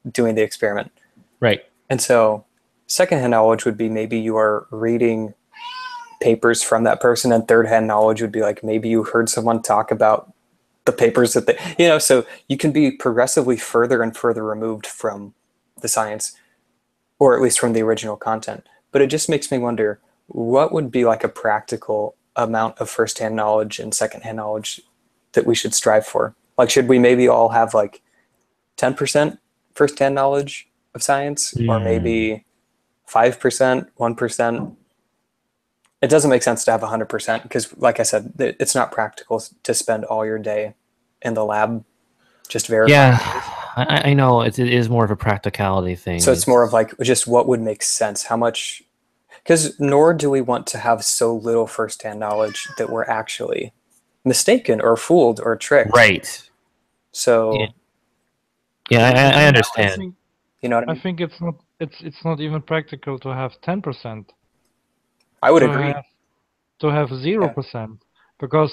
doing the experiment. Right. And so second-hand knowledge would be maybe you are reading papers from that person, and third-hand knowledge would be like maybe you heard someone talk about the papers that they, so you can be progressively further and further removed from the science, or at least from the original content. But it just makes me wonder, what would be like a practical amount of first-hand knowledge and second-hand knowledge that we should strive for? Like, should we maybe all have like 10% first-hand knowledge of science, or maybe 5%, 1%? It doesn't make sense to have 100% because, like I said, it's not practical to spend all your day in the lab just verifying. Yeah, I know it is more of a practicality thing. So it's more of like just what would make sense, how much, because nor do we want to have so little firsthand knowledge that we're actually mistaken or fooled or tricked. Right. So. Yeah, I understand. You know what I mean? I think it's not even practical to have 10%. I would agree. To have 0%, because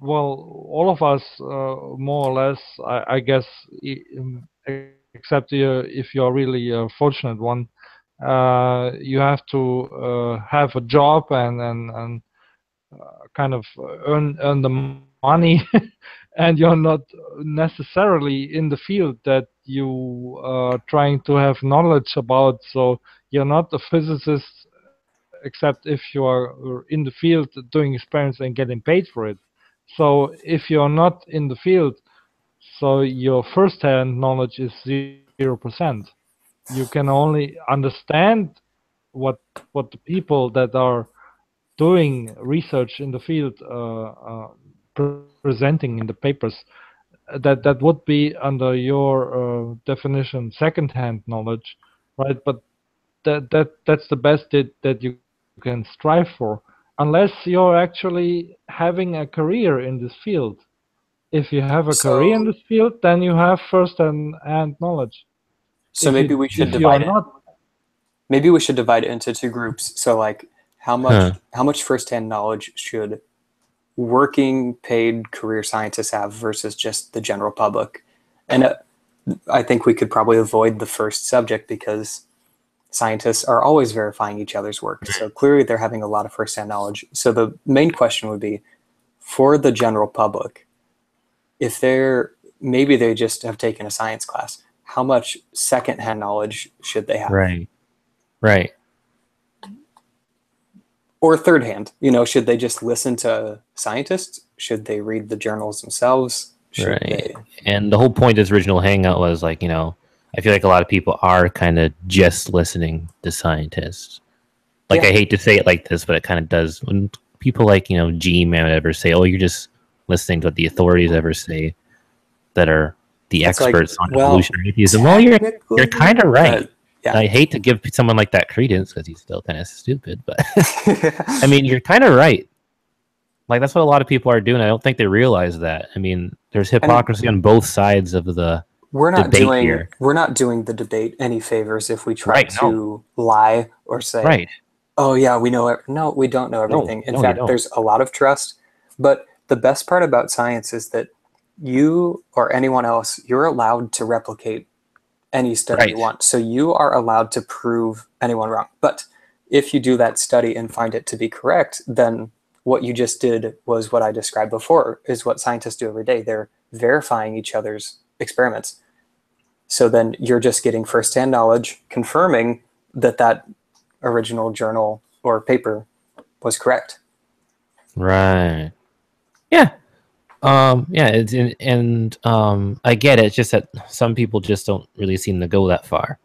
well, all of us more or less, I guess, except if you're really a fortunate one, you have to have a job and kind of earn the money, and you're not necessarily in the field that you are trying to have knowledge about. So you're not a physicist, except if you are in the field doing experiments and getting paid for it. So if you're not in the field, so your first-hand knowledge is 0%. You can only understand what the people that are doing research in the field presenting in the papers. That would be under your definition second-hand knowledge, right? But that's the best that you can strive for, unless you're actually having a career in this field. If you have a career in this field, then you have first-hand knowledge. So maybe we should divide it. Maybe we should divide it into two groups. So like, how much first-hand knowledge should working paid career scientists have versus just the general public? And I think we could probably avoid the first subject because scientists are always verifying each other's work. So clearly they're having a lot of first-hand knowledge. So the main question would be, for the general public, if maybe they just have taken a science class, how much second-hand knowledge should they have? Right. Or third-hand, should they just listen to scientists? Should they read the journals themselves? And the whole point of this original Hangout was like, I feel like a lot of people are kind of just listening to scientists. Like, I hate to say it like this, but it kind of does. When people like, you know, G-Man would ever say, oh, you're just listening to what the authorities ever say that are the experts on evolutionary atheism. Well, you're kind of right. Yeah. I hate to give someone like that credence because he's still kind of stupid, but I mean, you're kind of right. Like, that's what a lot of people are doing. I don't think they realize that. I mean, there's hypocrisy on both sides of the debate here. We're not doing the debate any favors if we try to lie or say, oh, yeah, we know it. No, we don't know everything. In fact, there's a lot of trust. But the best part about science is that you or anyone else, you're allowed to replicate any study you want. So you are allowed to prove anyone wrong. But if you do that study and find it to be correct, then what you just did was what I described before, is what scientists do every day. They're verifying each other's experiments. So then you're just getting firsthand knowledge, confirming that that original journal or paper was correct. Right. Yeah. I get it. It's just that some people just don't really seem to go that far.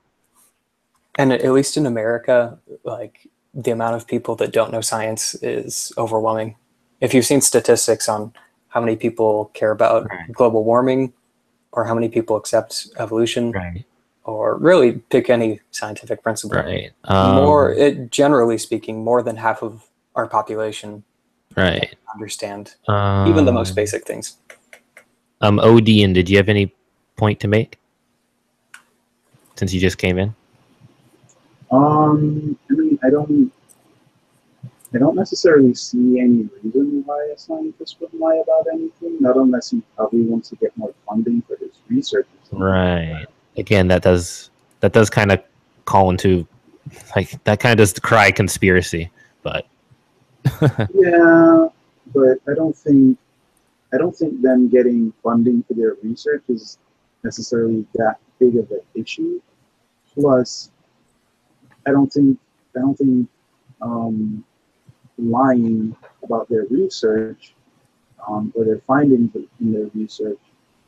And at least in America, like, the amount of people that don't know science is overwhelming. If you've seen statistics on how many people care about global warming, or how many people accept evolution, or really pick any scientific principle, generally speaking, more than half of our population understand even the most basic things. Odin, did you have any point to make since you just came in? I mean, I don't necessarily see any reason why a scientist would lie about anything, not unless he probably wants to get more funding for his research. Right. Again, that does kind of call into, like, that kind of does cry conspiracy, but yeah, but I don't think them getting funding for their research is necessarily that big of an issue. Plus, I don't think lying about their research or their findings in their research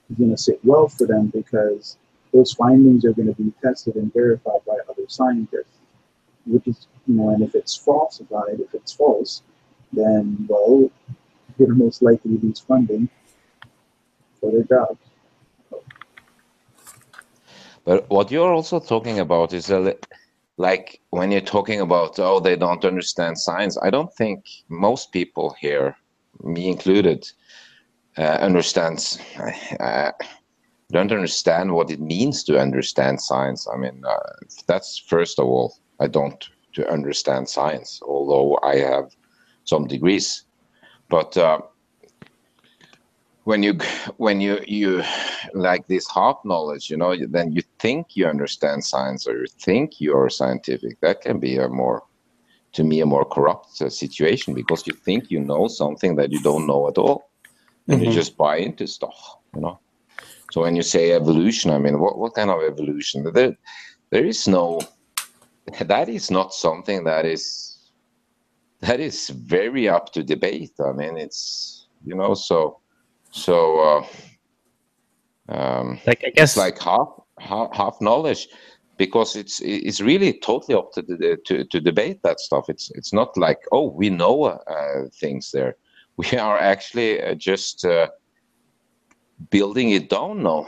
is going to sit well for them, because those findings are going to be tested and verified by other scientists. Which is, and if it's falsified, if it's false, then, well, they're most likely lose funding for their jobs. But what you're also talking about is like when you're talking about, oh, they don't understand science. I don't think most people here, me included, don't understand what it means to understand science. I mean, that's first of all, I don't to understand science, although I have some degrees. But when you like this half knowledge, then you think you understand science, or you think you are scientific. That can be to me a more corrupt situation, because you think you know something that you don't know at all, and you just buy into stuff, So when you say evolution, I mean, what kind of evolution? There is no. That is not something that is very up to debate. I mean, it's like, I guess, it's like half knowledge, because it's really totally up to debate that stuff. It's not like, oh, we know things there. We are actually just building it down now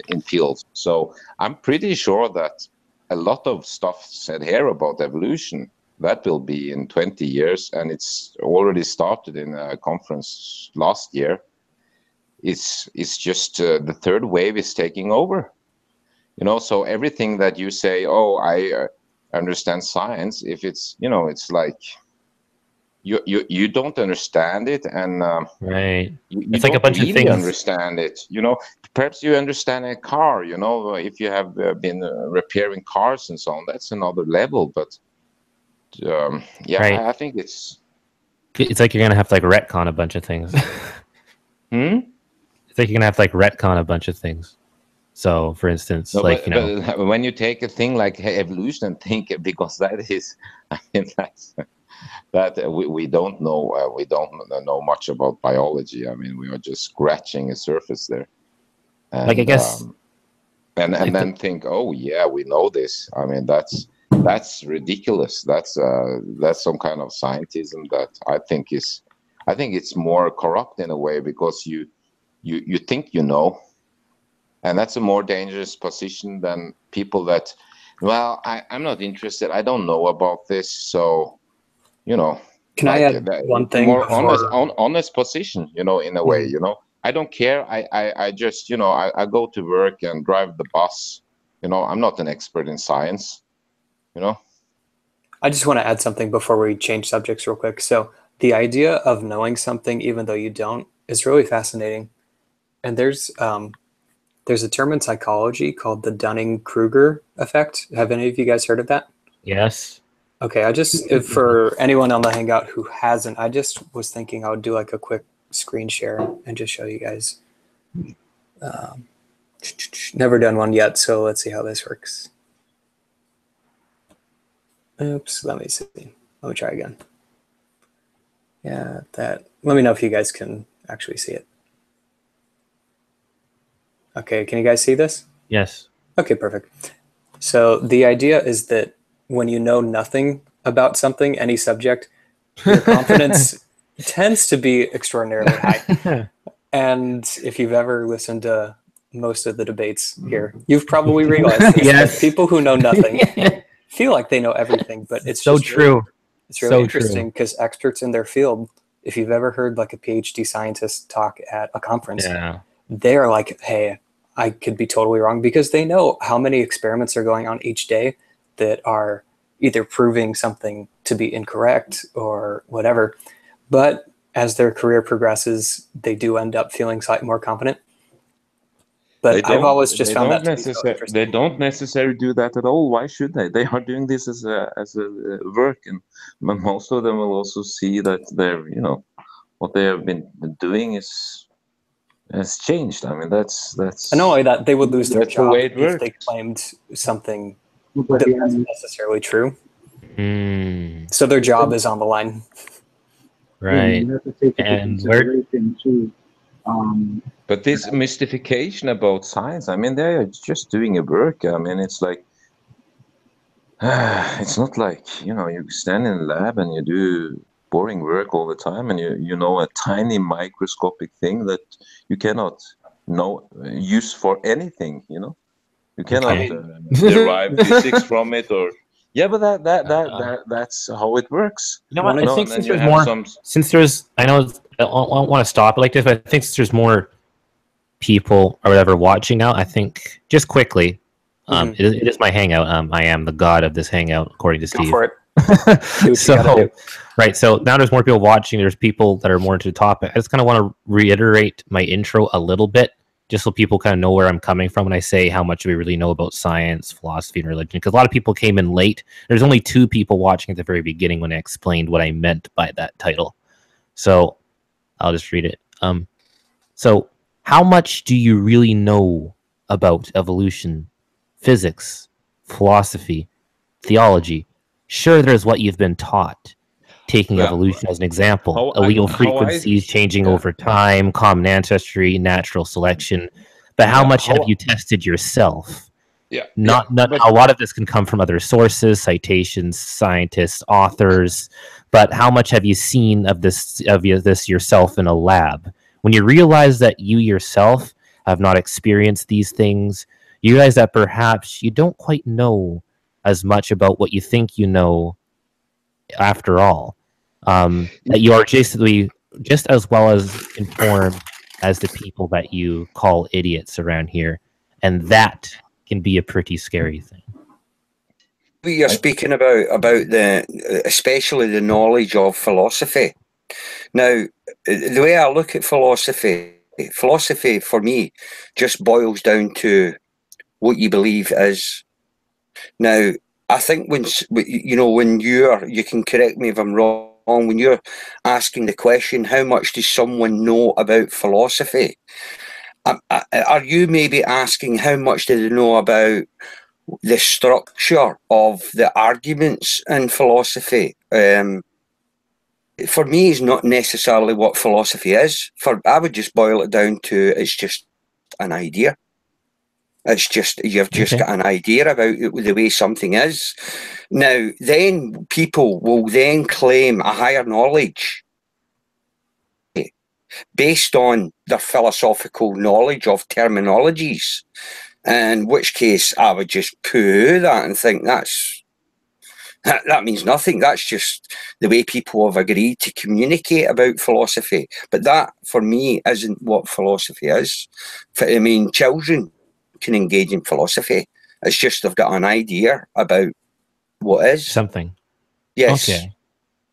in fields. So I'm pretty sure that a lot of stuff said here about evolution, that will be in 20 years, and it's already started in a conference last year. It's just the third wave is taking over. So everything that you say, oh, I understand science, if it's, it's like you don't understand it, and you like a bunch really of things. Understand it. Perhaps you understand a car. If you have been repairing cars and so on, that's another level. But I think it's like you're gonna have to, like, retcon a bunch of things. It's like you're gonna have to, like, retcon a bunch of things. So, for instance, but when you take a thing like evolution and think, because that is, I mean, that we don't know. We don't know much about biology. I mean, we are just scratching the surface there. And, like, I guess, and then think, oh yeah, we know this. I mean, that's that's ridiculous. That's some kind of scientism that I think it's more corrupt in a way, because you think you know, and that's a more dangerous position than people that, well, I'm not interested, I don't know about this, so, you know. Can I add one thing? More honest position, you know, in a way, you know. I don't care. I just, you know, I go to work and drive the bus. You know, I'm not an expert in science, you know. I just want to add something before we change subjects real quick. So the idea of knowing something even though you don't is really fascinating. And there's a term in psychology called the Dunning-Kruger effect. Have any of you guys heard of that? Yes. Okay, for anyone on the Hangout who hasn't, I just was thinking I would do like a quick screen share and just show you guys. Never done one yet, so let's see how this works. Oops, let me see. Let me try again. Yeah, let me know if you guys can actually see it. Okay, can you guys see this? Yes. Okay, perfect. So the idea is that when you know nothing about something, any subject, your confidence tends to be extraordinarily high. And if you've ever listened to most of the debates here, you've probably realized this, that people who know nothing feel like they know everything, but it's so just true. It's really interesting because experts in their field, if you've ever heard like a PhD scientist talk at a conference, they're like, hey, I could be totally wrong, because they know how many experiments are going on each day that are either proving something to be incorrect or whatever. But as their career progresses, they do end up feeling slightly more confident. But I've always just found that to be so interesting. They don't necessarily do that at all. Why should they? They are doing this as a work, and most of them will also see that they're, you know, what they have been doing has changed. I mean, that's. And not only that, they would lose their job the if they claimed something that wasn't necessarily true. So their job is on the line. Right. You have to take into consideration too. But this mystification about science, I mean, they're just doing a work. I mean, it's like, it's not like, you know, you stand in a lab and you do boring work all the time, and you know a tiny microscopic thing that you cannot use for anything, you know. You cannot derive physics from it, or but that's how it works. You know what? I think since there's more, I know I don't want to stop it like this, but I think since there's more people or whatever watching now, I think just quickly, it is my hangout. I am the god of this hangout, according to Steve. Go for it. So now there's more people watching. There's people that are more into the topic. I just kind of want to reiterate my intro a little bit, just so people kind of know where I'm coming from when I say how much we really know about science, philosophy, and religion. Because a lot of people came in late. There's only 2 people watching at the very beginning when I explained what I meant by that title. So I'll just read it. So how much do you really know about evolution, physics, philosophy, theology? Sure, there's what you've been taught. Taking evolution as an example, allele frequencies changing over time, common ancestry, natural selection. But how much have you tested yourself? Not a lot of this can come from other sources, citations, scientists, authors. But how much have you seen of this yourself in a lab? When you realize that you yourself have not experienced these things, you realize that perhaps you don't quite know as much about what you think you know after all. That you are basically just as well as informed as the people that you call idiots around here. And that can be a pretty scary thing. You're speaking about especially the knowledge of philosophy. Now, the way I look at philosophy for me just boils down to what you believe is. Now, I think when you can correct me if I'm wrong, when you're asking the question, how much does someone know about philosophy? Are you maybe asking how much do they know about the structure of the arguments in philosophy? For me, it's not necessarily what philosophy is. I would just boil it down to it's just an idea. It's just, you've just got an idea about the way something is. Now, then people will then claim a higher knowledge based on their philosophical knowledge of terminologies, in which case I would just poo that and think that means nothing. That's just the way people have agreed to communicate about philosophy. But that, for me, isn't what philosophy is. I mean, children can engage in philosophy. It's just they've got an idea about what is something. Yes. Okay.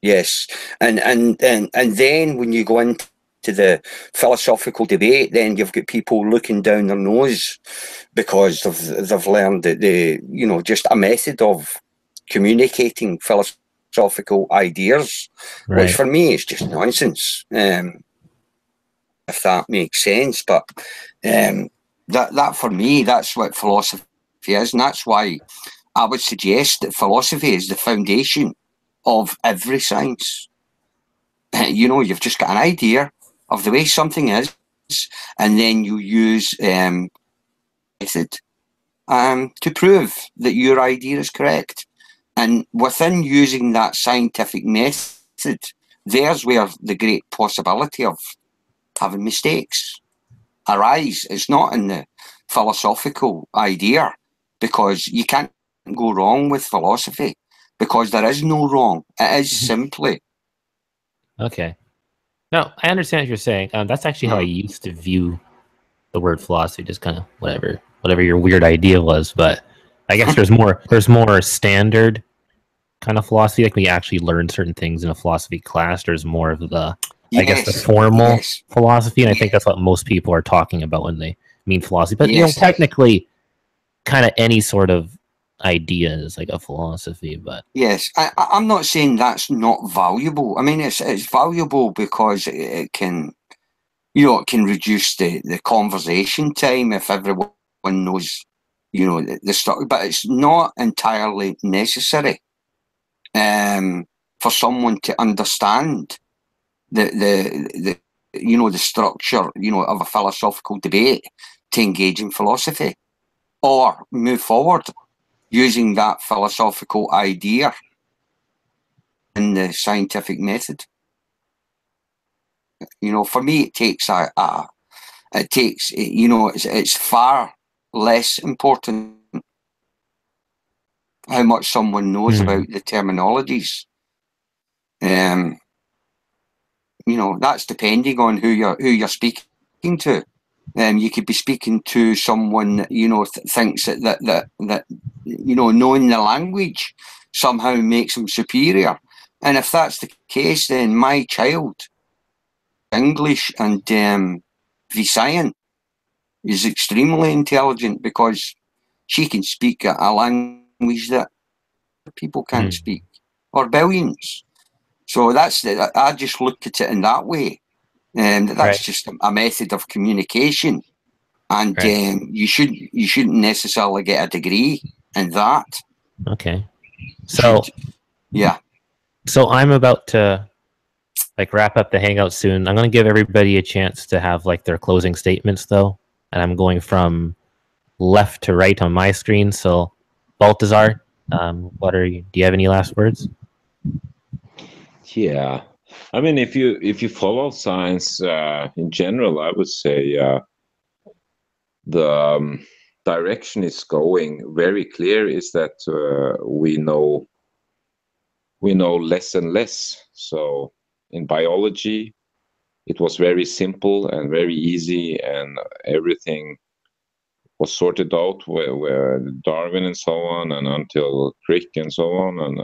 Yes. And then when you go into the philosophical debate, then you've got people looking down their nose because they've learned that just a method of communicating philosophical ideas, which for me is just nonsense. If that makes sense, but that for me, that's what philosophy is, and that's why I would suggest that philosophy is the foundation of every science. You've just got an idea of the way something is, and then you use method to prove that your idea is correct. And within using that scientific method, there's where the great possibility of having mistakes arise. It's not in the philosophical idea, because you can't go wrong with philosophy, because there is no wrong. It is simply. Okay. No, I understand what you're saying. That's actually how I used to view the word philosophy, just kind of whatever your weird idea was. But I guess there's more standard kind of philosophy. Like when you actually learn certain things in a philosophy class, there's more of the, I guess, the formal philosophy. And I think that's what most people are talking about when they mean philosophy. But, technically, kind of any sort of idea is like a philosophy. But yes, I'm not saying that's not valuable. I mean, it's valuable because it can, it can reduce the conversation time if everyone knows, the stuff. But it's not entirely necessary for someone to understand the structure, of a philosophical debate to engage in philosophy or move forward using that philosophical idea in the scientific method. For me, it takes it's far less important how much someone knows about the terminologies. That's depending on who you're speaking to. You could be speaking to someone that thinks that knowing the language somehow makes them superior. And if that's the case, then my child, English and Visayan, is extremely intelligent because she can speak a language that people can't speak, or billions. So I just look at it in that way. That's just a method of communication, and you shouldn't necessarily get a degree in that. Okay. So yeah. So I'm about to wrap up the hangout soon. I'm going to give everybody a chance to have their closing statements though, and I'm going from left to right on my screen. So Baltazar, do you have any last words? Yeah, I mean, if you follow science in general, I would say the direction is going very clear. Is that we know less and less. So in biology, it was very simple and very easy, and everything was sorted out where Darwin and so on, and until Crick and so on, and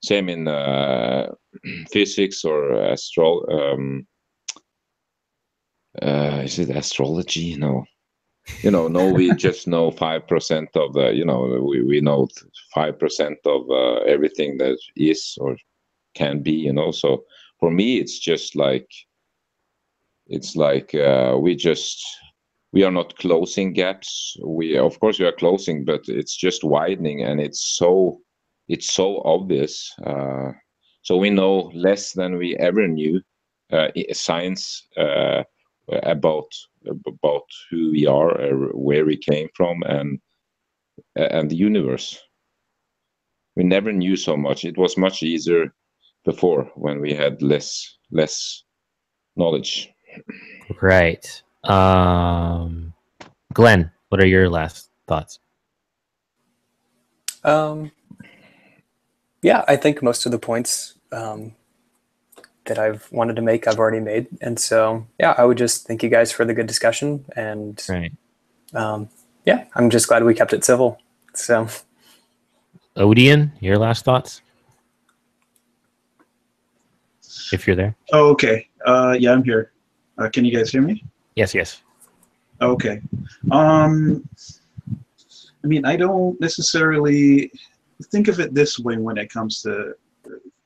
same in physics or is it astrology? No. We just know 5% of the, we know 5% of everything that is or can be, So for me, it's just we are not closing gaps. Of course we are closing, but it's just widening, and it's so obvious. So we know less than we ever knew. Science about who we are, where we came from, and the universe. We never knew so much. It was much easier before when we had less knowledge. Right. Glenn, what are your last thoughts? Yeah, I think most of the points that I've wanted to make, I've already made. And so, yeah, I would just thank you guys for the good discussion. And right. Yeah, I'm just glad we kept it civil. So, Odian, your last thoughts? If you're there. Oh, okay. Yeah, I'm here. Can you guys hear me? Yes, yes. Okay. I mean, I don't necessarily think of it this way when it comes to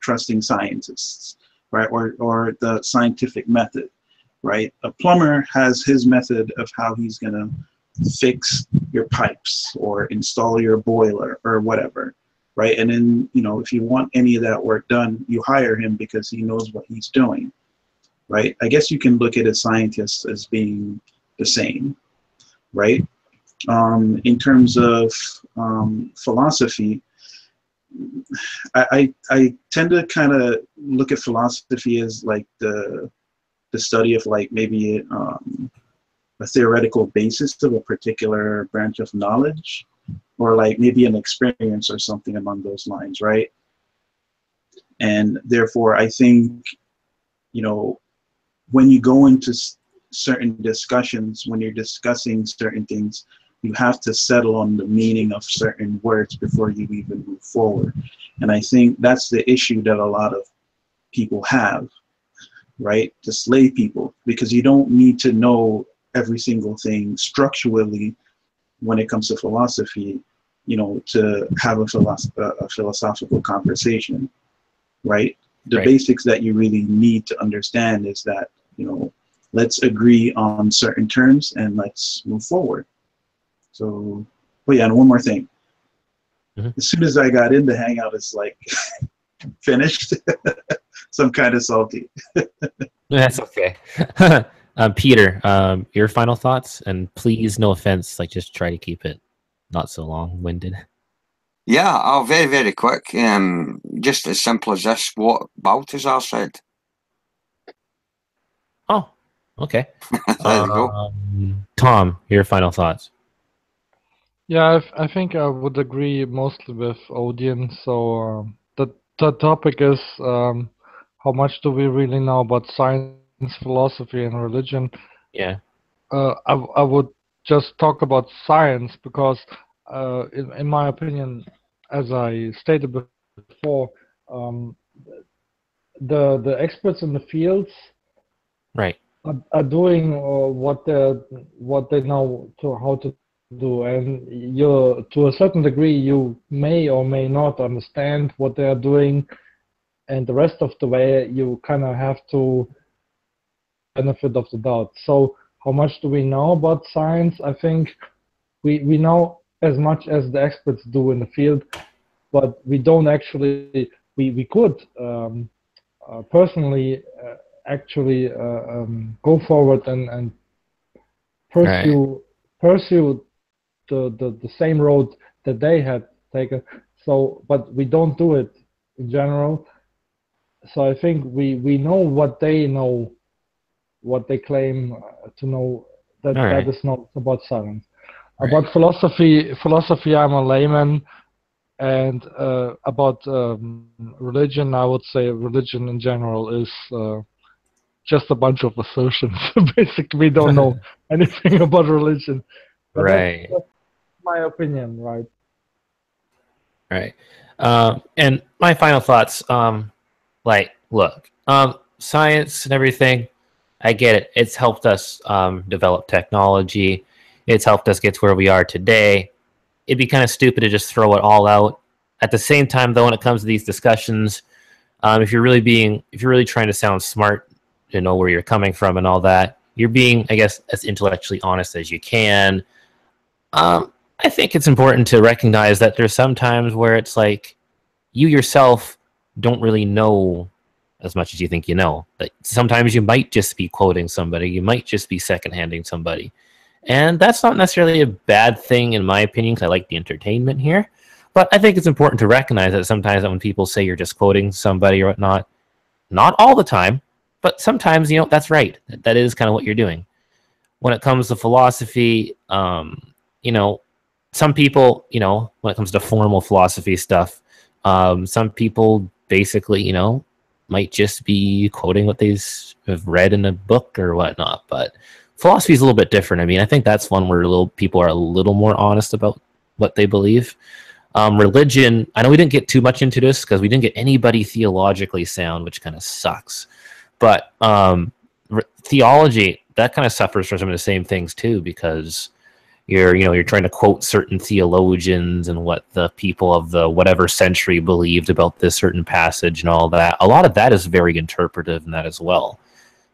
trusting scientists, right? Or the scientific method, right? A plumber has his method of how he's going to fix your pipes or install your boiler or whatever, right? And then, you know, if you want any of that work done, you hire him because he knows what he's doing, right? I guess you can look at a scientist as being the same, right? In terms of philosophy, I tend to kind of look at philosophy as like the study of like maybe a theoretical basis of a particular branch of knowledge, or like maybe an experience or something along those lines, right? And therefore, I think, you know, when you go into certain discussions, when you're discussing certain things, you have to settle on the meaning of certain words before you even move forward. And I think that's the issue that a lot of people have, right? Just lay people, because you don't need to know every single thing structurally when it comes to philosophy, you know, to have a philosophical conversation, right? The basics that you really need to understand is that, you know, let's agree on certain terms and let's move forward. So, oh yeah, and one more thing. As soon as I got into Hangout, it's like finished. So I'm kind of salty. That's okay. Peter, your final thoughts, and please, no offense, like just try to keep it not so long-winded. Yeah, very, very quick. Just as simple as this, what Balthazar said. Oh, okay. There you go. Tom, your final thoughts. Yeah, I think I would agree mostly with Odian. So the topic is how much do we really know about science, philosophy, and religion? Yeah. I would just talk about science because, in my opinion, as I stated before, the experts in the fields are doing what they know to how to do, and you, to a certain degree, you may or may not understand what they are doing, and the rest of the way you kind of have to benefit of the doubt. So how much do we know about science? I think we know as much as the experts do in the field, but we don't actually, we could personally actually go forward and pursue the same road that they had taken. So, but we don't do it in general. So I think we know what they know, what they claim to know, that that is not about science. About philosophy, I'm a layman, and about religion, I would say religion in general is just a bunch of assertions. Basically, we don't know anything about religion. But that's my opinion, right? Right. And my final thoughts, like, look, science and everything, I get it. It's helped us develop technology. It's helped us get to where we are today. It'd be kind of stupid to just throw it all out. At the same time, though, when it comes to these discussions, if you're really trying to sound smart, to know where you're coming from and all that, you're being, I guess, as intellectually honest as you can. I think it's important to recognize that there's some times where it's like you yourself don't really know as much as you think you know. That sometimes you might just be quoting somebody, you might just be second-handing somebody. And that's not necessarily a bad thing in my opinion, because I like the entertainment here. But I think it's important to recognize that sometimes when people say you're just quoting somebody or whatnot, not all the time, but sometimes, you know, that's right. That is kind of what you're doing. When it comes to philosophy, you know, some people, you know, when it comes to formal philosophy stuff, some people basically, you know, might just be quoting what they have read in a book or whatnot. But philosophy is a little bit different. I mean, I think that's one where people are a little more honest about what they believe. Religion, I know we didn't get too much into this because we didn't get anybody theologically sound, which kind of sucks. But theology, that kind of suffers from some of the same things too, because you're trying to quote certain theologians and what the people of the whatever century believed about this certain passage and all that. A lot of that is very interpretive in that as well.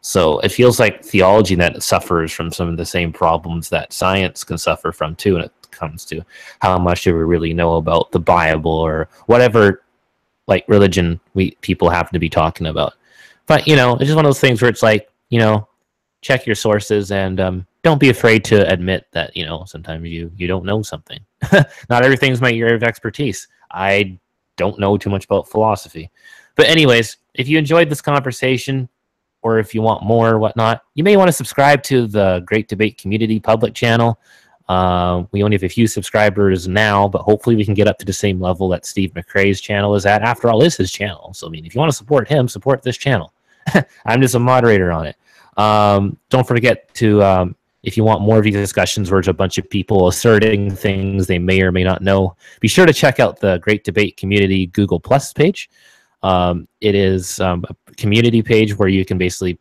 So it feels like theology that suffers from some of the same problems that science can suffer from too, when it comes to how much do we really know about the Bible or whatever like religion people happen to be talking about. But you know, it's just one of those things where it's like, you know, check your sources and don't be afraid to admit that, you know, sometimes you don't know something. Not everything's my area of expertise. I don't know too much about philosophy. But anyways, if you enjoyed this conversation, or if you want more or whatnot, you may want to subscribe to the Great Debate Community public channel. We only have a few subscribers now, but hopefully we can get up to the same level that Steve McRae's channel is at. After all, it's his channel. So, I mean, if you want to support him, support this channel. I'm just a moderator on it. Don't forget to, if you want more of these discussions where it's a bunch of people asserting things they may or may not know, be sure to check out the Great Debate Community Google Plus page. It is a community page where you can basically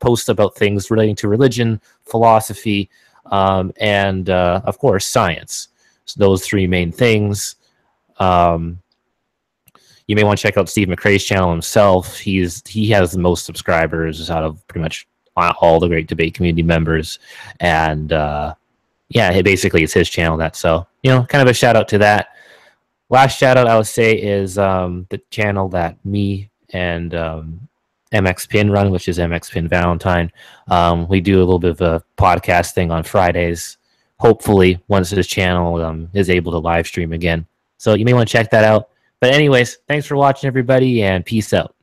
post about things relating to religion, philosophy, and of course science. So those three main things. You may want to check out Steve McRae's channel himself. He has the most subscribers out of pretty much all the Great Debate Community members, and yeah, basically it's his channel. So you know, kind of a shout out to that. Last shout out I would say is the channel that me and MX Pin run, which is MX Pin Valentine. We do a little bit of a podcast thing on Fridays. Hopefully, once his channel is able to live stream again. So you may want to check that out. But anyways, thanks for watching, everybody, and peace out.